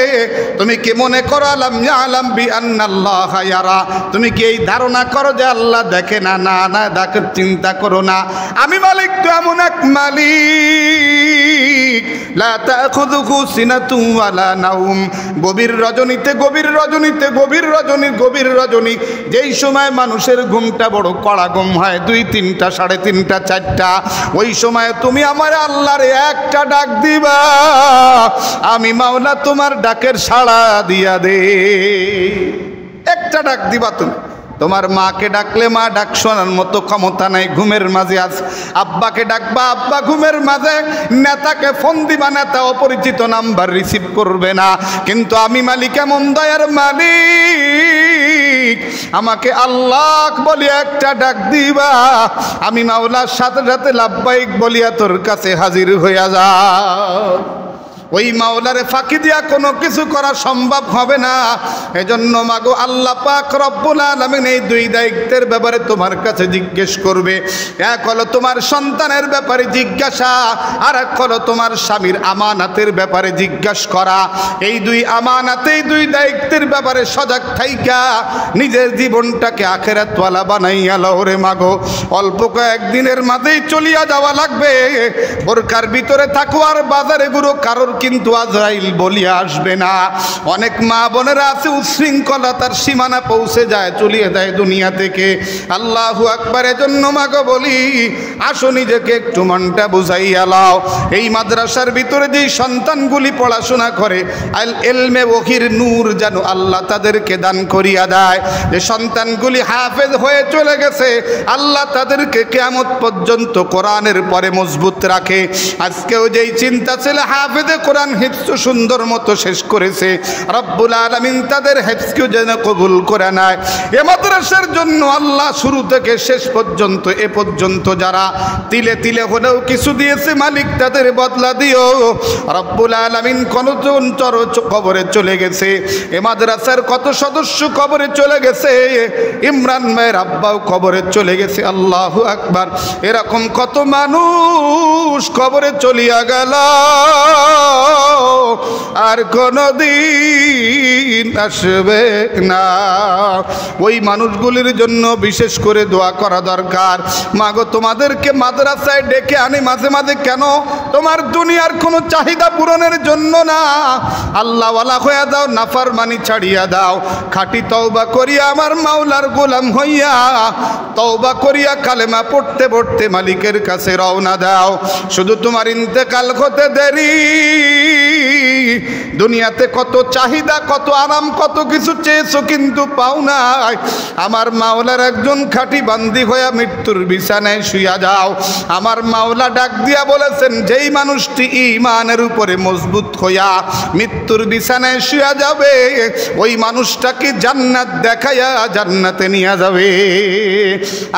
তুমি কি মনে করো আলাম ইয়ালাম বিআন্নাল্লাহা ইয়ারা, তুমি কি এই ধারণা করো যে আল্লাহ দেখে না? না না, দেখে চিন্তা করো না। আমি মালিক তো এমন এক মালিক, লা তাখুযুহু সিনাতুন ওয়ালা নাওম। গভীর রজনীতে, গভীর রজনীতে, গভীর রজনী, গভীর রজনী, যেই সময় মানুষের ঘুমটা বড় কড়া ঘুম হয়, 2, 3টা, 3:30, 4টা, ওই সময় তুমি আমার আল্লাহর একটা ডাক দিবা, আমি মাওলা তোমার ডাকের সাড়া দিয়া দে। একটা ডাক দিবা তুমি। তোমার মাকে ডাকলে মা ডাক শোনার মতো ক্ষমতা নাই, ঘুমের মাঝে আছে। আব্বাকে ডাকবা, আব্বা ঘুমের মাঝে। নেতাকে ফোন দিবা, নেতা অপরিচিত নাম্বার রিসিভ করবে না। কিন্তু আমি মালিক এমন দয়ার মালিক, আমাকে আল্লাহ বলিয়া একটা ডাক দিবা, আমি মাওলার সাথে সাথে লাব্বাইক বলিয়া তোর কাছে হাজির হইয়া যাও। ওই মাওলারে ফাঁকি দিয়া কোনো কিছু করা সম্ভব হবে না। এজন্য মাগো আল্লাহ পাক রব্বুল আলামিন এই 2 দায়িত্বের ব্যাপারে তোমার কাছে জিজ্ঞেস করবে। এক হলো তোমার সন্তানের ব্যাপারে জিজ্ঞাসা, আর এক হলো তোমার স্বামীর আমানতের ব্যাপারে জিজ্ঞাসা করা। এই 2 আমানত, এই 2 দায়িত্বের ব্যাপারে সজাগ থাইকা নিজের জীবনটাকে আখিরাতওয়ালা বানাইয়া লও রে মাগো। অল্প কয়েকদিনের মাঝেই চলিয়া যাওয়া লাগবে। বোরকার ভিতরে থাকো আর বাজারে গুরু কারোর কিন্তু আজরাইল বলিয়া আসবে না। অনেক মা বোনেরা আছে উচ্ছৃঙ্খলতার সীমানা পৌঁছে যায়, চলিয়ে দেয় দুনিয়া থেকে। আল্লাহু আকবার। এজন্য মাগো বলি, আসো নিজেকে একটু মনটা বুঝাইয়া লাও। এই মাদ্রাসার ভিতরে যেই সন্তানগুলি পড়াশোনা করে, আল ইলমে ওহির নূর যেন আল্লাহ তাদেরকে দান করিয়া দেয়। যে সন্তানগুলি হাফেজ হয়ে চলে গেছে, আল্লাহ তাদেরকে কিয়ামত পর্যন্ত কোরআনের পরে মজবুত রাখে। আজকেও যেই চিন্তা ছিল হাফেজে কোরআন হিফজ সুন্দর মতো শেষ করেছে, রব্বুল আলামিন তাদের হিফজকে যেন কবুল করে নেয়। এ মাদ্রাসার জন্য আল্লাহ শুরু থেকে শেষ পর্যন্ত এ পর্যন্ত যারা তিলে তিলে হলেও কিছু দিয়েছে, মালিক তাদের বদলা দিও রব্বুল আলামিন। কোনজন কবরে চলে গেছে, এ মাদ্রাসার কত সদস্য কবরে চলে গেছে, ইমরান ভাইয়ের আব্বাও কবরে চলে গেছে। আল্লাহু আকবার। এরকম কত মানুষ কবরে চলিয়া গেল, আর কোনদিন আসবে না। ওই মানুষগুলির জন্য বিশেষ করে দোয়া করা দরকার। মাগো, তোমাদেরকে মাদ্রাসায় ডেকে আনি মাঝে মাঝে কেন? তোমার দুনিয়ার কোনো চাহিদা পূরণের জন্য না। আল্লাহওয়ালা হইয়া দাও, নাফরমানি ছাড়িয়া দাও, খাঁটি তওবা করিয়া আমার মাওলার গোলাম হইয়া তওবা করিয়া কালেমা পড়তে পড়তে মালিকের কাছে রওনা দাও। শুধু তোমার ইন্তেকাল হতে দেরি। দুনিয়াতে কত চাহিদা, কত আরাম, কত কিছু চেয়েছো কিন্তু পাও নাই। আমার মাওলার একজন খাঁটি বান্দি হইয়া মৃত্যুর বিছানায় শুইয়া যাও। আমার মাওলা ডাক দিয়া বলেছেন, যেই মানুষটি ঈমানের উপরে মজবুত হইয়া মৃত্যুর বিছানায় শুইয়া যাবে, ওই মানুষটাকে জান্নাত দেখাইয়া জান্নাতে নিয়ে যাবে।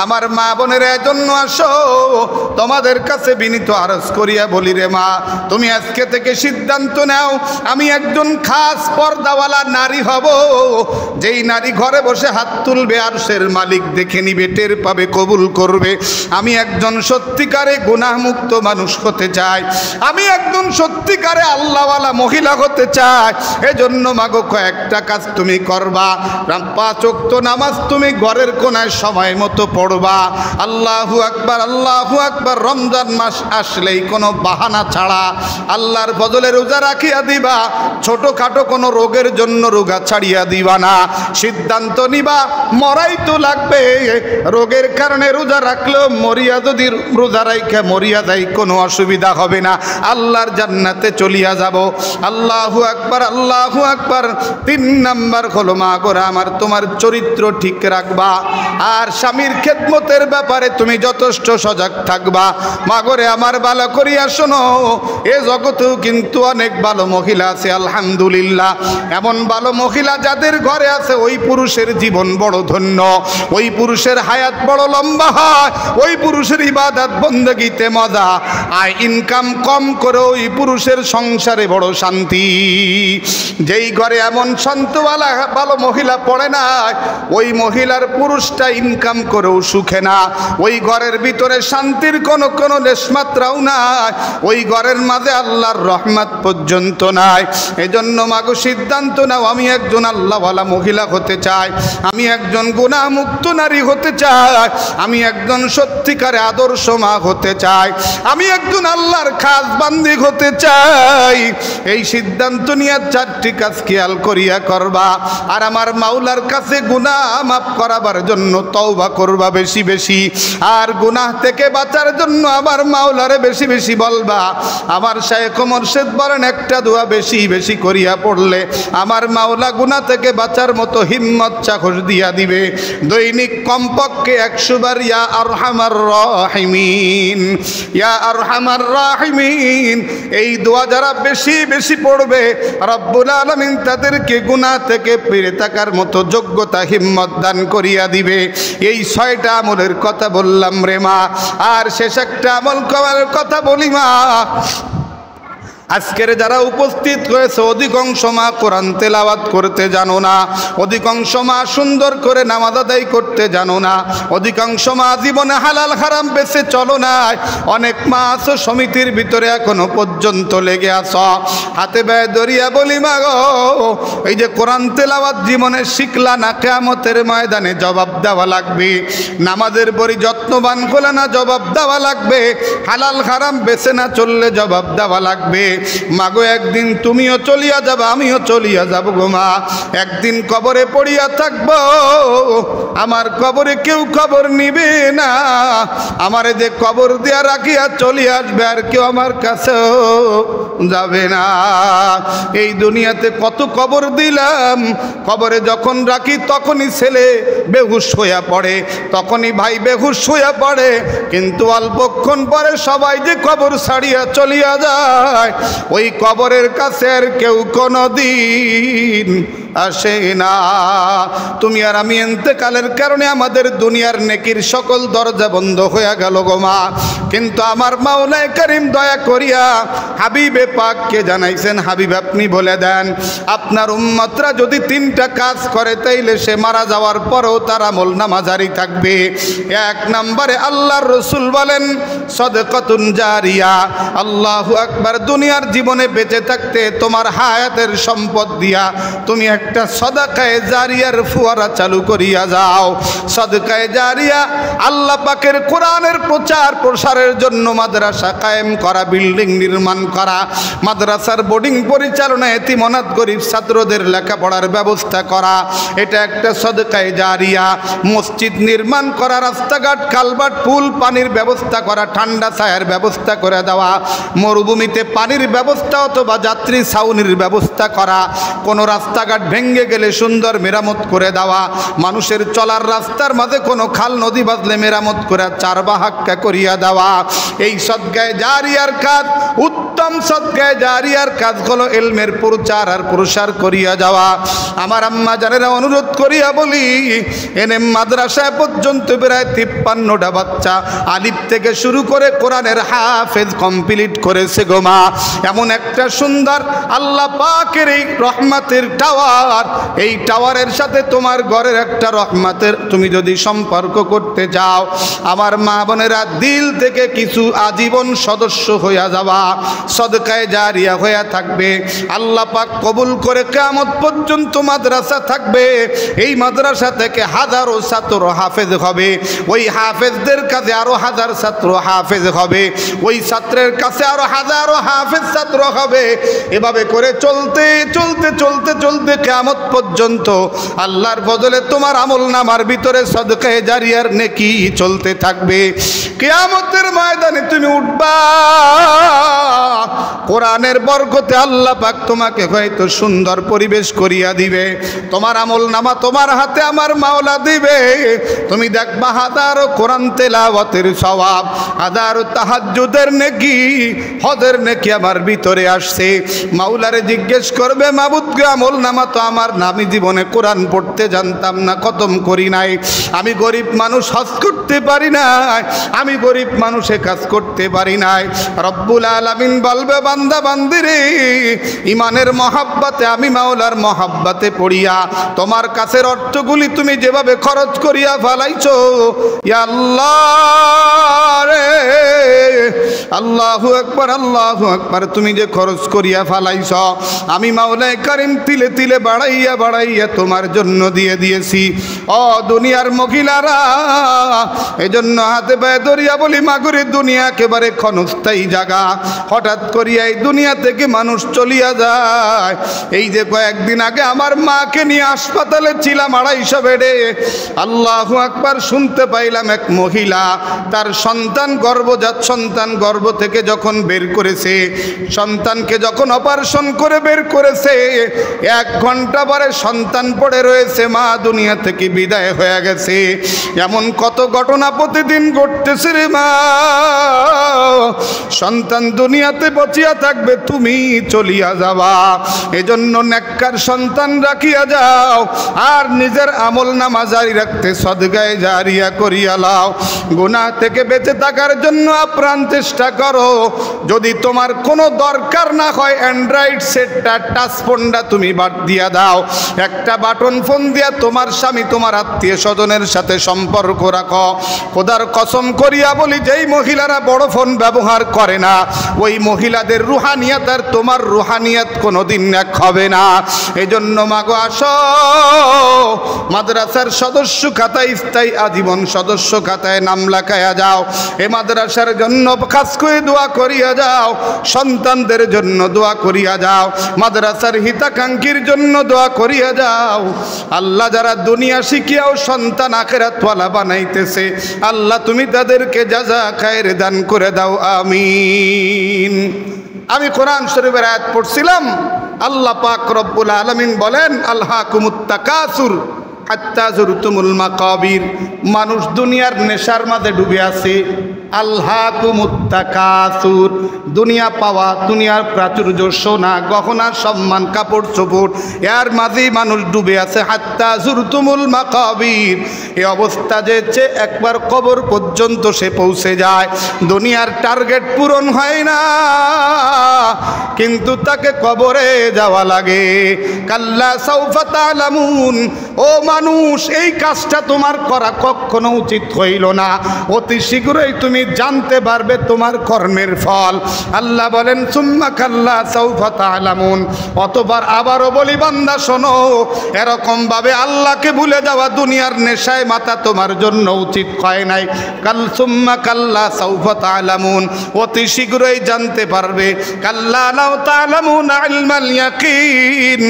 আমার মা বোনের এজন্য আসো, তোমাদের কাছে বিনীত আরজ করিয়া বলি রে মা, তুমি আজকে থেকে সিদ্ধান্ত নাও, আমি একজন খাস পর্দাওয়ালা নারী হব। যেই নারী ঘরে বসে হাত তুলবে, আরশের মালিক দেখে নিবে, টের পাবে, কবুল করবে। আমি একজন সত্যিকারে গুনাহমুক্ত মানুষ হতে চাই। আমি একজন সত্যিকারে আল্লাহওয়ালা মহিলা হতে চাই। এজন্য মাগো কয়েকটা কাজ তুমি করবা। 5 ওয়াক্ত নামাজ তুমি ঘরের কোনায় সময় মতো পড়বা। আল্লাহু আকবার, আল্লাহু আকবার। রমজান মাস আসলেই কোনো বাহানা ছাড়া আল্লাহর ফজলে রোজা রাখিয়া দিবা। ছোটখাটো কোনো রোগের জন্য রোজা ছাড়িয়া দিবা না। সিদ্ধান্ত নিবা, মরাই তো লাগবে। রোগের কারণে রোজা রাখলেও মরিয়া যদি রোজা রাইখা মরিয়া যায়, কোনো অসুবিধা হবে না, আল্লাহর জান্নাতে চলিয়া যাব। আল্লাহু আকবার, আল্লাহু আকবার। 3 নাম্বার হলো মা গোরা আমার, তোমার চরিত্র ঠিক রাখবা। আর স্বামীর খেদমতের ব্যাপারে তুমি যথেষ্ট সজাগ থাকবা। মা গোরে আমার ভালো করিয়া শোনো, এ জগতেও কিন্তু অনেক ভালো মহিলা আছে আলহামদুলিল্লাহ। এমন ভালো মহিলা যাদের ঘরে আছে, ওই পুরুষের জীবন বড় ধন্য, ওই পুরুষের হায়াত বড় লম্বা হয়, ওই পুরুষের ইবাদত বন্দেগীতে মজা, আর ইনকাম কম করে ওই পুরুষের সংসারে বড় শান্তি। যেই ঘরে এমন শান্তওয়ালা ভালো মহিলা পড়ে না, ওই মহিলার পুরুষটা ইনকাম করেও সুখে না। ওই ঘরের ভিতরে শান্তির কোনো লেশমাত্রাও নাই, ওই ঘরের মাঝে আল্লাহর রহমত পর্যন্ত নাই। এজন্য মাগো সিদ্ধান্ত নাও, আমি একজন আল্লাহওয়ালা মহিলা হতে চাই, আমি একজন গুনাহমুক্ত নারী হতে চাই, আমি একজন সত্যিকারে আদর্শ মা হতে চাই, আমি একজন আল্লাহর খাস বান্দি হতে চাই। এই সিদ্ধান্ত নিয়ে 4টি কাজ খেয়াল করিয়া করবা। আর আমার মাওলার কাছে গুনাহ মাফ করাবার জন্য তওবা করবা বেশি বেশি। আর গুনাহ থেকে বাঁচার জন্য আমার মাওলারে বেশি বেশি বলবা। আমার শায়েখ মুর্শিদ বলেন, একটা দোয়া বেশি বেশি করিয়া পড়লে আমার মাওলা গুনাহ থেকে বাঁচার মতো হিম্মত চাকর দিয়া দিবে। দৈনিক কমপক্ষে 100 বার ইয়া আরহামার রাহিমিন, ইয়া আরহামার রাহিমিন, এই দোয়া যারা বেশি বেশি পড়বে, রব্বুল আলামিন তাদেরকে গুনাহ থেকে ফিরে থাকার মতো যোগ্যতা হিম্মত দান করিয়া দিবে। এই 6টা আমলের কথা বললাম রে মা। আর শেষ একটা আমল করার কথা বলি মা। আজকের যারা উপস্থিত হয়েছে, অধিকাংশ মা কোরআন তেলাওয়াত করতে জানো না, অধিকাংশ মা সুন্দর করে নামাজ আদায় করতে জানো না, অধিকাংশ মা জীবনে হালাল হারাম বেঁচে চলো না। অনেক মা আছো সমিতির ভিতরে এখনো পর্যন্ত লেগে আছো। হাতে ব্যয় দরিয়া বলি মা গো, এই যে কোরআন তেলাওয়াত জীবনে শিখলা না, কিয়ামতের ময়দানে জবাব দেওয়া লাগবে। নামাজের পরই যত্নবান হলে না, জবাব দেওয়া লাগবে। হালাল হারাম বেঁচে না চললে জবাব দেওয়া লাগবে। মাগো একদিন তুমিও চলিয়া যাবা, আমিও চলিয়া যাব গো মা। একদিন কবরে পড়িয়া থাকব, আমার কবরে কেউ খবর নিবে না। আমারে যে কবর দিয়া রাখিয়া চলিয়া আসবে, আর কেউ আমার কাছেও যাবে না। এই দুনিয়াতে কত কবর দিলাম, কবরে যখন রাখি তখনই ছেলে বেহুশ হইয়া পড়ে, তখনই ভাই বেহুশ হইয়া পড়ে, কিন্তু অল্পক্ষণ পরে সবাই যে কবর ছাড়িয়া চলিয়া যায়, ওই কবরের কাছে আর কেউ কোনোদিন আসে না। তুমি আর আমি ইন্তেকালের কারণে আমাদের দুনিয়ার নেকির সকল দরজা বন্ধ হইয়া গেল গো মা। কিন্তু আমার মাওলায়ে কারীম দয়া করিয়া হাবিবে পাককে জানাইছেন, হাবিব আপনি বলে দেন আপনার উম্মতরা যদি 3টা কাজ করে তাইলে সে মারা যাওয়ার পরেও তার আমল নামা জারি থাকবে। 1 নম্বরে আল্লাহর রাসূল বলেন সাদাকাতুন জারিয়া। আল্লাহু আকবার। দুনিয়ার জীবনে বেঁচে থাকতে তোমার হায়াতের সম্পদ দিয়া তুমি একটা সাদাকায়ে জারিয়ার ফুয়ারা চালু করিয়া যাও। সাদাকায়ে জারিয়া আল্লাহ পাকের কোরআনের প্রচার প্রসারের জন্য মাদ্রাসা কায়েম করা, বিল্ডিং নির্মাণ করা, মাদ্রাসার বোর্ডিং পরিচালনা, এতিম অনাথ গরিব ছাত্রদের লেখাপড়ার ব্যবস্থা করা, এটা একটা সাদাকায়ে জারিয়া। মসজিদ নির্মাণ করা, রাস্তাঘাট কালভার্ট পুল পানির ব্যবস্থা করা, ঠান্ডা ছায়ার ব্যবস্থা করে দেওয়া, মরুভূমিতে পানির ব্যবস্থা অথবা যাত্রী ছাউনির ব্যবস্থা করা, কোনো রাস্তাঘাট ভেঙে গেলে সুন্দর মেরামত করে দেওয়া, মানুষের চলার রাস্তার মাঝে কোনো খাল নদী বাঁধলে মেরামত করে 4 বাহাক্কা করিয়া দেওয়া। এই সাদকায়ে জারিয়ার কাজ, উত্তম সাদকায়ে জারিয়ার কাজ হলো ইলমের প্রচার আর প্রসার করিয়া যাওয়া। আমার আম্মা জানেরা অনুরোধ করিয়া বলি, এনে মাদ্রাসায় পর্যন্ত প্রায় 53টা বাচ্চা আলিফ থেকে শুরু করে কোরআনের হাফেজ কমপ্লিট করেছে গো মা। এমন একটা সুন্দর আল্লাহ পাকের এই রহমতের টাওয়ার, এই টাওয়ারের সাথে তোমার ঘরের একটা রহমতের তুমি যদি সম্পর্ক করতে চাও, আমার মা বোনেরা দিল থেকে কিছু আজীবন সদস্য হইয়া যাওয়া, সাদকায়ে জারিয়া হইয়া থাকবে। আল্লাহ পাক কবুল করে কিয়ামত পর্যন্ত মাদ্রাসা থাকবে। এই মাদ্রাসা থেকে হাজারো ছাত্র হাফেজ হবে, ওই হাফেজদের কাছে আরো 1000 ছাত্র হাফেজ হবে, ওই ছাত্রের কাছে আরো হাজারো হাফেজ ছাত্র হবে। এভাবে করে চলতে চলতে চলতে চলতে কিয়ামত পর্যন্ত আল্লাহর বদলে তোমার আমল নামার ভিতরে সাদকায়ে জারিয়ার নেকি চলতে থাকবে। কিয়ামতের ময়দানে তুমি উঠবা, কোরআনের বরকতে আল্লাহ পাক তোমাকে হয়তো সুন্দর পরিবেশ করিয়া দিবে, তোমার আমল নামা তোমার হাতে আমার মাওলা দিবে। তুমি দেখবা হাজারো কোরআন তেলাওয়াতের সওয়াব, হাজারো তাহাজ্জুদের নেকি, হজের নেকি আমার ভিতরে আসছে। মাওলারে জিজ্ঞেস করবে, মাবুদ গে আমল নামা তো আমার না, আমি জীবনে কোরআন পড়তে জানতাম না, খতম করি নাই, আমি গরিব মানুষ হজ করতে পারি নাই, আমি গরিব মানুষে কাজ করতে পারি নাই। রব্বুল আলামিন বলবে, বান্দা বান্দিরে ইমানের মহাব্বতে আমি মাওলার মহাব্বতে পড়িয়া তোমার কাছের অর্থগুলি তুমি যেভাবে খরচ করিয়া ফেলাইছো, ইয়া আল্লাহ রে, আল্লাহু আকবার, আল্লাহু আকবার, তুমি যে খরচ করিয়া ফেলাইছ আমি মাওলায়ে কারীম তিলে তিলে বাড়াইয়া বাড়াইয়া তোমার জন্য দিয়ে দিয়েছি। ও দুনিয়ার মহিলারা, এজন্য হাতে পায়ে ধরিয়া বলি, মাগুরে দুনিয়া একেবারে ক্ষণস্থায়ী জায়গা, হঠাৎ করিয়া এই দুনিয়া থেকে মানুষ চলিয়া যায়। এই যে কয়েকদিন আগে আমার মাকে নিয়ে হাসপাতালে ছিলাম 250 বেডে, আল্লাহু আকবার, শুনতে পাইলাম এক মহিলা তার সন্তান গর্ভজাত সন্তান গর্ভ থেকে যখন বের করেছে, সন্তানকে যখন অপারেশন করে বের করেছে, 1 ঘন্টা পরে সন্তান পড়ে রয়েছে, মা দুনিয়া থেকে বিদায় হয়ে গেছে। এমন কত ঘটনা প্রতিদিন ঘটতেছে রে মা। সন্তান দুনিয়াতে বচিয়া থাকবে, তুমি চলিয়া যাবা। এজন্য নেককার সন্তান রাখিয়া যাও, আর নিজের আমল নামা জারি রাখতে সাদকায়ে জারিয়া করিয়া লাও। গুনাহ থেকে বেঁচে থাকার জন্য আপ্রাণ চেষ্টা করো। যদি তোমার কোনো দরকার না হয়, অ্যান্ড্রয়েড সেটটা, টাচ ফোনটা তুমি বাদ দিয়া দাও, একটা বাটন ফোন দিয়া তোমার স্বামী তোমার আত্মীয় স্বজনের সাথে সম্পর্ক রাখো। খোদার কসম করিয়া বলি, যেই মহিলারা বড় ফোন ব্যবহার করে না, ওই মহিলাদের রুহানিয়াত আর তোমার রুহানিয়াত কোনোদিন এক হবে না। এজন্য মাগো আসো, মাদ্রাসার সদস্য খাতায় স্থায়ী আজীবন সদস্য খাতায় নাম লেখায়া যাও। এ মাদ্রাসার জন্য খাস করে দোয়া করিয়া যাও, সন্তানদের জন্য দোয়া করিয়া যাও, মাদ্রাসার হিতাকাঙ্ক্ষীর জন্য দোয়া করিয়া যাও। আল্লাহ যারা দুনিয়া শিখিয়াও সন্তান আখিরাতওয়ালা বানাইতেছে, আল্লাহ তুমি তাদেরকে জাযা খায়ের দান করে দাও, আমিন। আমি কোরআন শরীফের আয়াত পড়ছিলাম, আল্লাহ পাক রব্বুল আলামিন বলেন আলহাকুমুত তাকাসুর হাত্তা যুরতুমুল মাকাবির। মানুষ দুনিয়ার নেশার মাঝে ডুবে আছে। আলহাকুমুত তাকাসুর, দুনিয়া পাওয়া, দুনিয়ার প্রাচুর্য, সোনা গহনা সম্মান কাপড় চোপড়, এর মাঝেই মানুষ ডুবে আছে। হাত্তা যুরতুমুল মাকাবির, এই অবস্থা যে একবার কবর পর্যন্ত সে পৌঁছে যায়। দুনিয়ার টার্গেট পূরণ হয় না, কিন্তু তাকে কবরে যাওয়া লাগে। কাল্লা সাউফা তা'লামুন, ও মানুষ এই কাজটা তোমার করা কখনো উচিত হইল না। অতি শীঘ্রই তুমি জানতে পারবে তোমার কর্মের ফল। আল্লাহ বলেন সুম্মা কাল্লা সাউফা তা'লামুন। অতঃপর আবারও বলি বান্দা শোনো, এরকম ভাবে আল্লাহকে ভুলে যাওয়া দুনিয়ার নেশায় মাথা তোমার জন্য উচিত হয় নাই। সুম্মা কাল্লা সাউফা তা'লামুন, অতি শীঘ্রই জানতে পারবে। কাল্লা লাউ তা'লামুনা ইলমাল ইয়াকিন,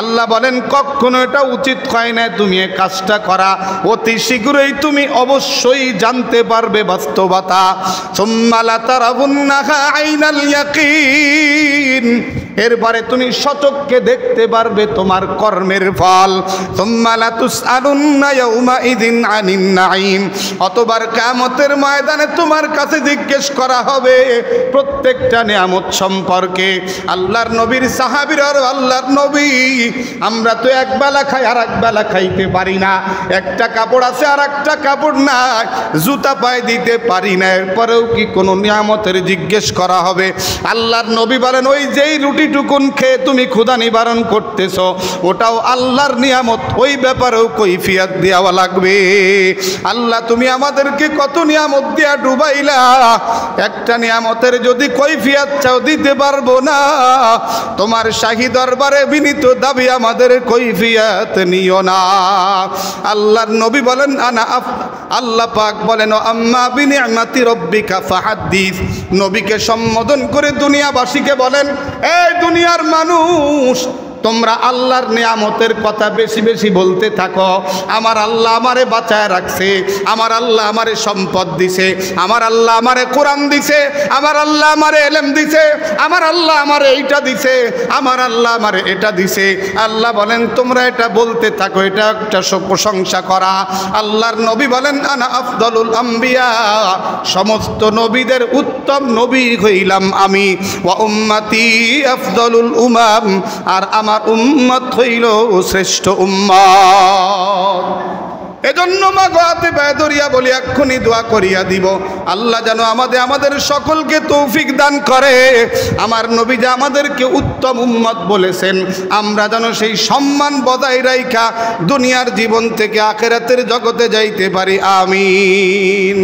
আল্লাহ বলেন কখনো এটা উচিত হয় না তুমি এই কাজটা করা। অতি শীঘ্রই তুমি অবশ্যই জানতে পারবে বাস্তবতা। সুম্মা লাতারাবুন্নাহা আইনাল ইয়াকিন, এরপরে তুমি সচক্ষে দেখতে পারবে তোমার কর্মের ফল। সুম্মা লাতুসআলুন্না ইয়াউমাইযিন আনিন নাঈম, অতঃপর কিয়ামতের ময়দানে তোমার কাছে জিজ্ঞেস করা হবে প্রত্যেকটা নিয়ামত সম্পর্কে। আল্লাহর নবীর সাহাবীরা, আল্লাহর নবী, আমরা তো এক বেলা খাই আর এক বেলা খাইতে পারি না, একটা কাপড় আছে আর একটা কাপড় নাই, জুতা পায়ে দিতে পারি না, এরপরেও কি কোনো নিয়ামতের জিজ্ঞেস করা হবে? আল্লাহর নবী বলেন ওই যেই রুটিটুকুন খেয়ে তুমি ক্ষুধা নিবারণ করতেছ ওটাও আল্লাহর নিয়ামত, ওই ব্যাপারেও কৈফিয়ত দেওয়া লাগবে। আল্লাহ তুমি আমাদেরকে কত নিয়ামত দিয়া ডুবাইলা, একটা নিয়ামতের যদি কৈফিয়ত চাও দিতে পারবো না। তোমার শাহী দরবারে বিনীত দাবি, আমাদের কৈফিয়ত নিও না। আল্লাহর নবী বলেন আল্লাহ পাক বলেন আম্মা বিনিআমাতি রাব্বিকা ফাহাদ্দিস, নবীকে সম্বোধন করে দুনিয়াবাসীকে বলেন এই দুনিয়ার মানুষ, তোমরা আল্লাহর নিয়ামতের কথা বেশি বেশি বলতে থাকো। আমার আল্লাহ আমারে বাঁচায় রাখছে, আমার আল্লাহ আমারে সম্পদ দিছে, আমার আল্লাহ আমারে কোরআন দিছে, আমার আল্লাহ আমারে ইলম দিছে, আমার আল্লাহ আমারে এইটা দিছে, আমার আল্লাহ আমারে এটা দিছে। আল্লাহ বলেন তোমরা এটা বলতে থাকো, এটা একটা প্রশংসা করা। আল্লাহর নবী বলেন আনা আফদলুল আম্বিয়া, সমস্ত নবীদের উত্তম নবী হইলাম আমি। ওয়া উম্মতি আফদলুল উমাম, আর আমার উম্মত হইল শ্রেষ্ঠ উম্মত। এজন্য মা গোয়াতে বেদরিয়া বলি এক্ষুনি দোয়া করিয়া দিব, আল্লাহ যেন আমাদের সকলকে তৌফিক দান করে। আমার নবী যে আমাদেরকে উত্তম উম্মত বলেছেন, আমরা যেন সেই সম্মান বজায় রাইখা দুনিয়ার জীবন থেকে আখিরাতের জগতে যাইতে পারি, আমিন।